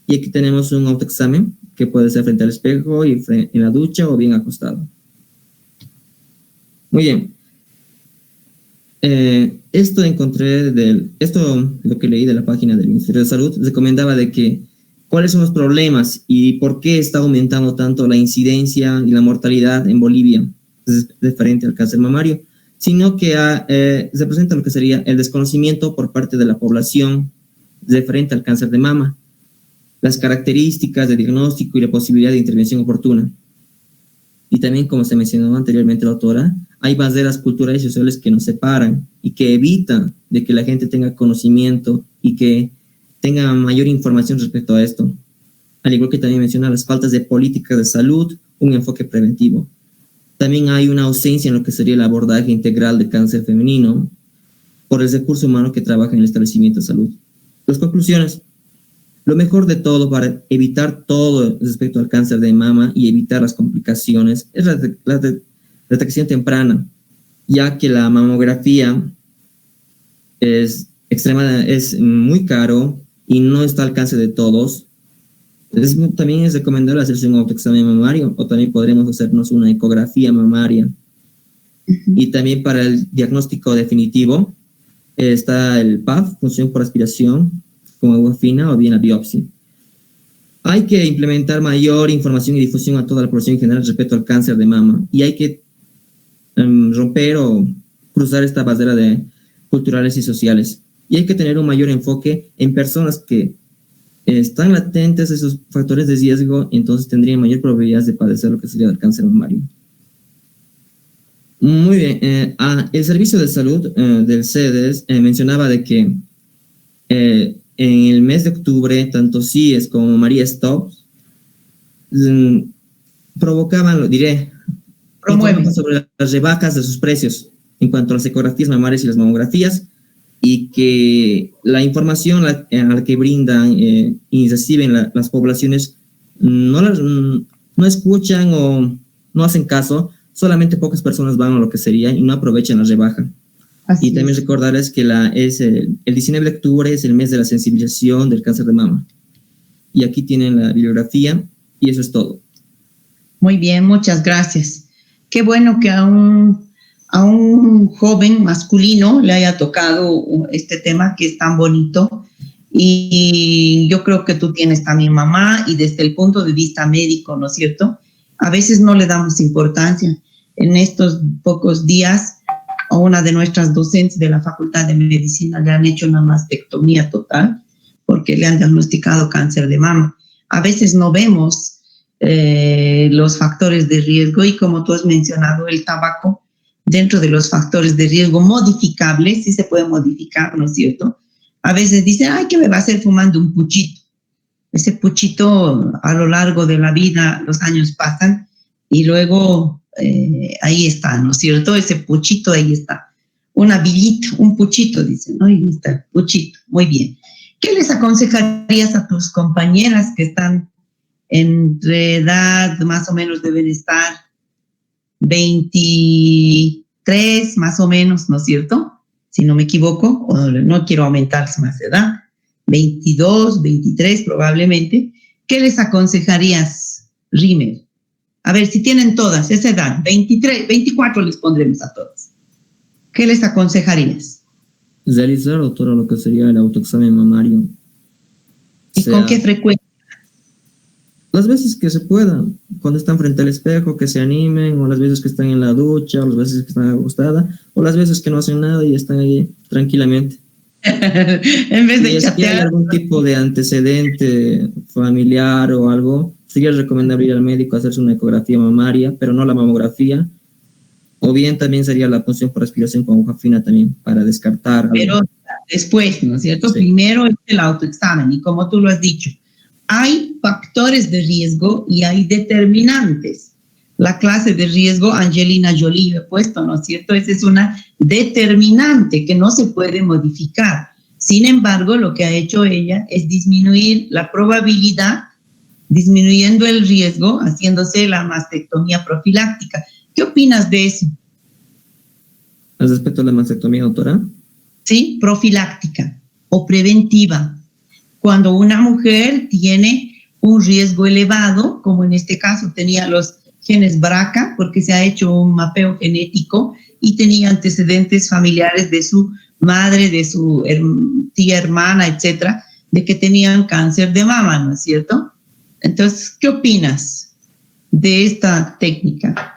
Y aquí tenemos un autoexamen que puede ser frente al espejo y en la ducha o bien acostado. Muy bien. Esto lo que leí de la página del Ministerio de Salud, recomendaba de que cuáles son los problemas y por qué está aumentando tanto la incidencia y la mortalidad en Bolivia referente al cáncer mamario, sino que se presenta lo que sería el desconocimiento por parte de la población referente al cáncer de mama, las características de diagnóstico y la posibilidad de intervención oportuna. Y también, como se mencionó anteriormente la doctora, hay barreras culturales y sociales que nos separan y que evitan de que la gente tenga conocimiento y que tenga mayor información respecto a esto. Al igual que también menciona las faltas de políticas de salud, un enfoque preventivo. También hay una ausencia en lo que sería el abordaje integral de cáncer femenino por el recurso humano que trabaja en el establecimiento de salud. Las conclusiones. Lo mejor de todo para evitar todo respecto al cáncer de mama y evitar las complicaciones es la detección temprana, ya que la mamografía es muy caro y no está al alcance de todos. También es recomendable hacerse un autoexamen mamario o también podremos hacernos una ecografía mamaria. Y también para el diagnóstico definitivo está el PAF, punción por aspiración, con agua fina o bien la biopsia. Hay que implementar mayor información y difusión a toda la población en general respecto al cáncer de mama y hay que romper o cruzar esta barrera de culturales y sociales. Y hay que tener un mayor enfoque en personas que están latentes esos factores de riesgo, entonces tendrían mayor probabilidad de padecer lo que sería el cáncer mamario. Muy bien, el Servicio de Salud del CEDES mencionaba de que en el mes de octubre, tanto CIES como María Stopes provocaban, promueven sobre las rebajas de sus precios en cuanto a las ecografías mamarias y las mamografías, y que la información a la que brindan y reciben las poblaciones no escuchan o no hacen caso, solamente pocas personas van a lo que sería y no aprovechan la rebaja. Y también recordarles que el 19 de octubre es el mes de la sensibilización del cáncer de mama. Y aquí tienen la bibliografía y eso es todo. Muy bien, muchas gracias. Qué bueno que a un joven masculino le haya tocado este tema que es tan bonito. Y yo creo que tú tienes también mamá y desde el punto de vista médico, ¿no es cierto? A veces no le damos importancia. En estos pocos días, a una de nuestras docentes de la Facultad de Medicina le han hecho una mastectomía total porque le han diagnosticado cáncer de mama. A veces no vemos los factores de riesgo y como tú has mencionado, el tabaco, dentro de los factores de riesgo modificables, sí se puede modificar, ¿no es cierto? A veces dicen, ay, ¿qué me va a hacer fumando un puchito? Ese puchito a lo largo de la vida, los años pasan y luego ahí está, ¿no es cierto? Ese puchito ahí está. Una villita, un puchito, dicen, ¿no? Ahí está, puchito, muy bien. ¿Qué les aconsejarías a tus compañeras que están entre edad, más o menos deben estar 23, más o menos, ¿no es cierto? Si no me equivoco, o no quiero aumentar más edad, 22, 23 probablemente. ¿Qué les aconsejarías, Rimer? A ver, si tienen todas esa edad, 23, 24 les pondremos a todas. ¿Qué les aconsejarías? Realizar, doctora, lo que sería el autoexamen mamario. ¿Y con qué frecuencia? Las veces que se pueda, cuando están frente al espejo, que se animen, o las veces que están en la ducha, o las veces que están acostadas, o las veces que no hacen nada y están ahí tranquilamente. En vez de chatear. Si hay algún tipo de antecedente familiar o algo, sería recomendable ir al médico a hacerse una ecografía mamaria, pero no la mamografía, o bien también sería la punción por aspiración con aguja fina también, para descartar. Pero después, ¿no es cierto? Sí. Primero es el autoexamen, y como tú lo has dicho, hay factores de riesgo y hay determinantes. la clase de riesgo Angelina Jolie he puesto, ¿no es cierto? Esa es una determinante que no se puede modificar. Sin embargo, lo que ha hecho ella es disminuir la probabilidad, disminuyendo el riesgo, haciéndose la mastectomía profiláctica. ¿Qué opinas de eso? ¿Al respecto de la mastectomía, doctora? Sí, profiláctica o preventiva. Cuando una mujer tiene un riesgo elevado, como en este caso tenía los genes BRCA, porque se ha hecho un mapeo genético y tenía antecedentes familiares de su madre, de su tía, hermana, etcétera, de que tenían cáncer de mama, ¿no es cierto? Entonces, ¿qué opinas de esta técnica?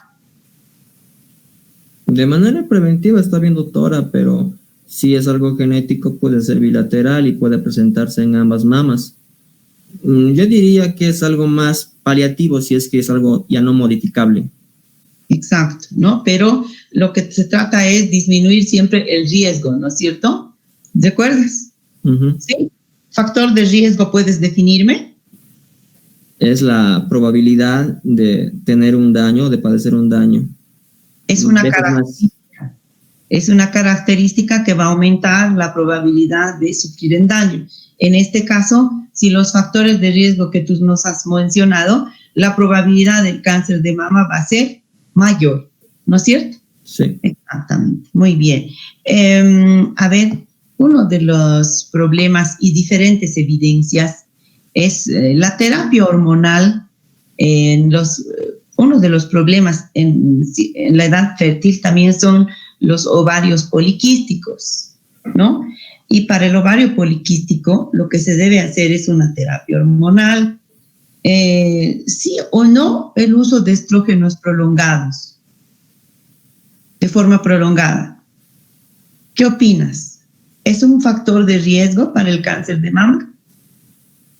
De manera preventiva está bien, doctora, pero si es algo genético puede ser bilateral y puede presentarse en ambas mamas. Yo diría que es algo más paliativo si es que es algo ya no modificable. Exacto, ¿no? Pero lo que se trata es disminuir siempre el riesgo, ¿no es cierto? ¿De acuerdo? Sí. ¿Factor de riesgo puedes definirme? Es la probabilidad de tener un daño, de padecer un daño. Es una característica. Es una característica que va a aumentar la probabilidad de sufrir el daño. En este caso, si los factores de riesgo que tú nos has mencionado, la probabilidad del cáncer de mama va a ser mayor, ¿no es cierto? Sí. Exactamente, muy bien. A ver, uno de los problemas y diferentes evidencias es la terapia hormonal. Uno de los problemas en la edad fértil también son los ovarios poliquísticos, ¿no? Y para el ovario poliquístico lo que se debe hacer es una terapia hormonal, sí o no el uso de estrógenos prolongados, de forma prolongada. ¿Qué opinas? ¿Es un factor de riesgo para el cáncer de mama?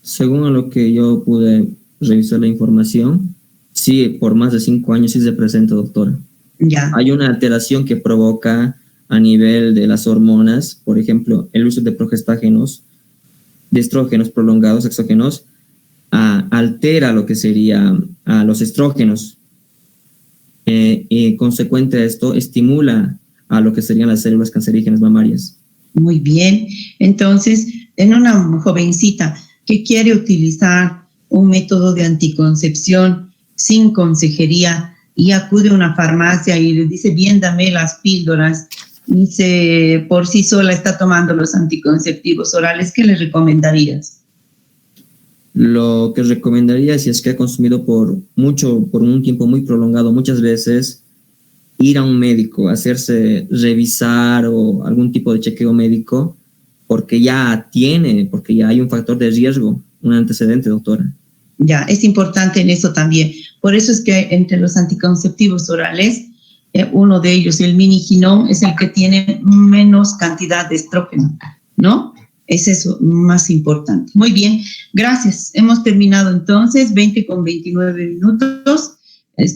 Según lo que yo pude revisar la información, sí, por más de 5 años sí se presenta, doctora. Ya. Hay una alteración que provoca a nivel de las hormonas, por ejemplo, el uso de progestágenos, de estrógenos prolongados, exógenos, altera lo que sería a los estrógenos. Y consecuente a esto, estimula a lo que serían las células cancerígenas mamarias. Muy bien. Entonces, en una jovencita que quiere utilizar un método de anticoncepción sin consejería y acude a una farmacia y le dice, bien, dame las píldoras, y por sí sola está tomando los anticonceptivos orales, ¿qué le recomendarías? Lo que recomendaría, si es que ha consumido por un tiempo muy prolongado, muchas veces, ir a un médico, hacerse revisar o algún tipo de chequeo médico, porque ya hay un factor de riesgo, un antecedente, doctora. Ya, es importante en eso también. Por eso es que entre los anticonceptivos orales, uno de ellos, el miniginón, es el que tiene menos cantidad de estrógeno, ¿no? Es eso más importante. Muy bien, gracias. Hemos terminado entonces, 20:29.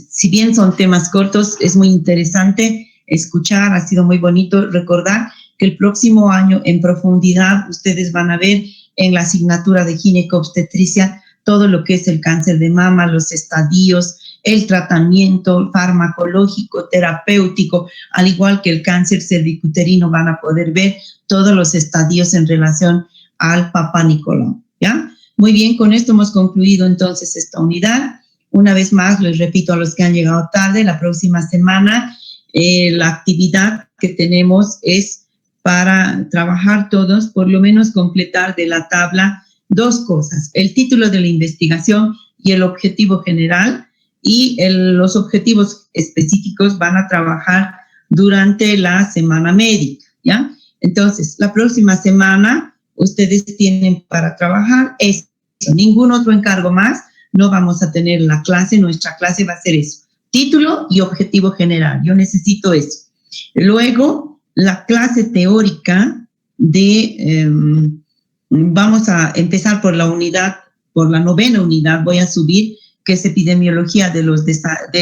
Si bien son temas cortos, es muy interesante escuchar, ha sido muy bonito recordar que el próximo año en profundidad ustedes van a ver en la asignatura de ginecobstetricia todo lo que es el cáncer de mama, los estadios, el tratamiento farmacológico, terapéutico, al igual que el cáncer cervicuterino, van a poder ver todos los estadios en relación al Papá Nicolau, ¿ya? Muy bien, con esto hemos concluido entonces esta unidad. Una vez más, les repito a los que han llegado tarde, la próxima semana la actividad que tenemos es para trabajar todos, por lo menos completar de la tabla 2 cosas, el título de la investigación y el objetivo general, y los objetivos específicos van a trabajar durante la semana médica, ¿ya? Entonces, la próxima semana ustedes tienen para trabajar eso, ningún otro encargo más, no vamos a tener la clase, nuestra clase va a ser eso, título y objetivo general, yo necesito eso. Luego, la clase teórica vamos a empezar por la 9ª unidad, voy a subir, que es epidemiología de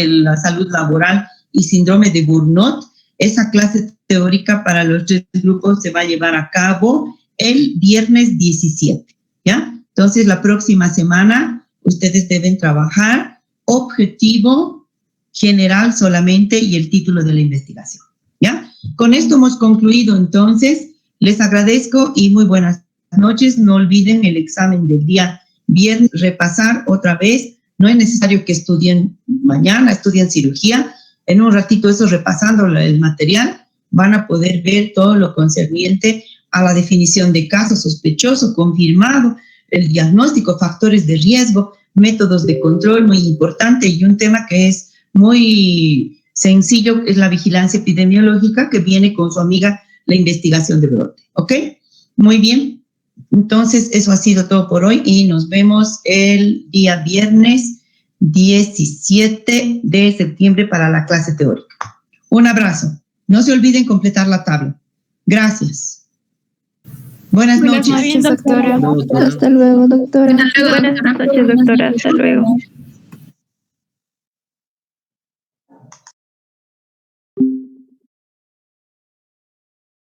la salud laboral y síndrome de Burnout. Esa clase teórica para los 3 grupos se va a llevar a cabo el viernes 17, ¿ya? Entonces, la próxima semana ustedes deben trabajar objetivo general solamente y el título de la investigación. ¿Ya? Con esto hemos concluido, entonces. Les agradezco y muy buenas noches. No olviden el examen del día viernes, repasar otra vez. No es necesario que estudien mañana, estudien cirugía. En un ratito eso, repasando el material, van a poder ver todo lo concerniente a la definición de caso sospechoso, confirmado, el diagnóstico, factores de riesgo, métodos de control, muy importante, y un tema que es muy sencillo, es la vigilancia epidemiológica, que viene con su amiga la investigación de brote. ¿Ok? Muy bien. Entonces, eso ha sido todo por hoy y nos vemos el día viernes 17 de septiembre para la clase teórica. Un abrazo. No se olviden completar la tabla. Gracias. Buenas noches. Buenas noches, doctora. Hasta luego, doctora. Buenas noches, doctora. Hasta luego.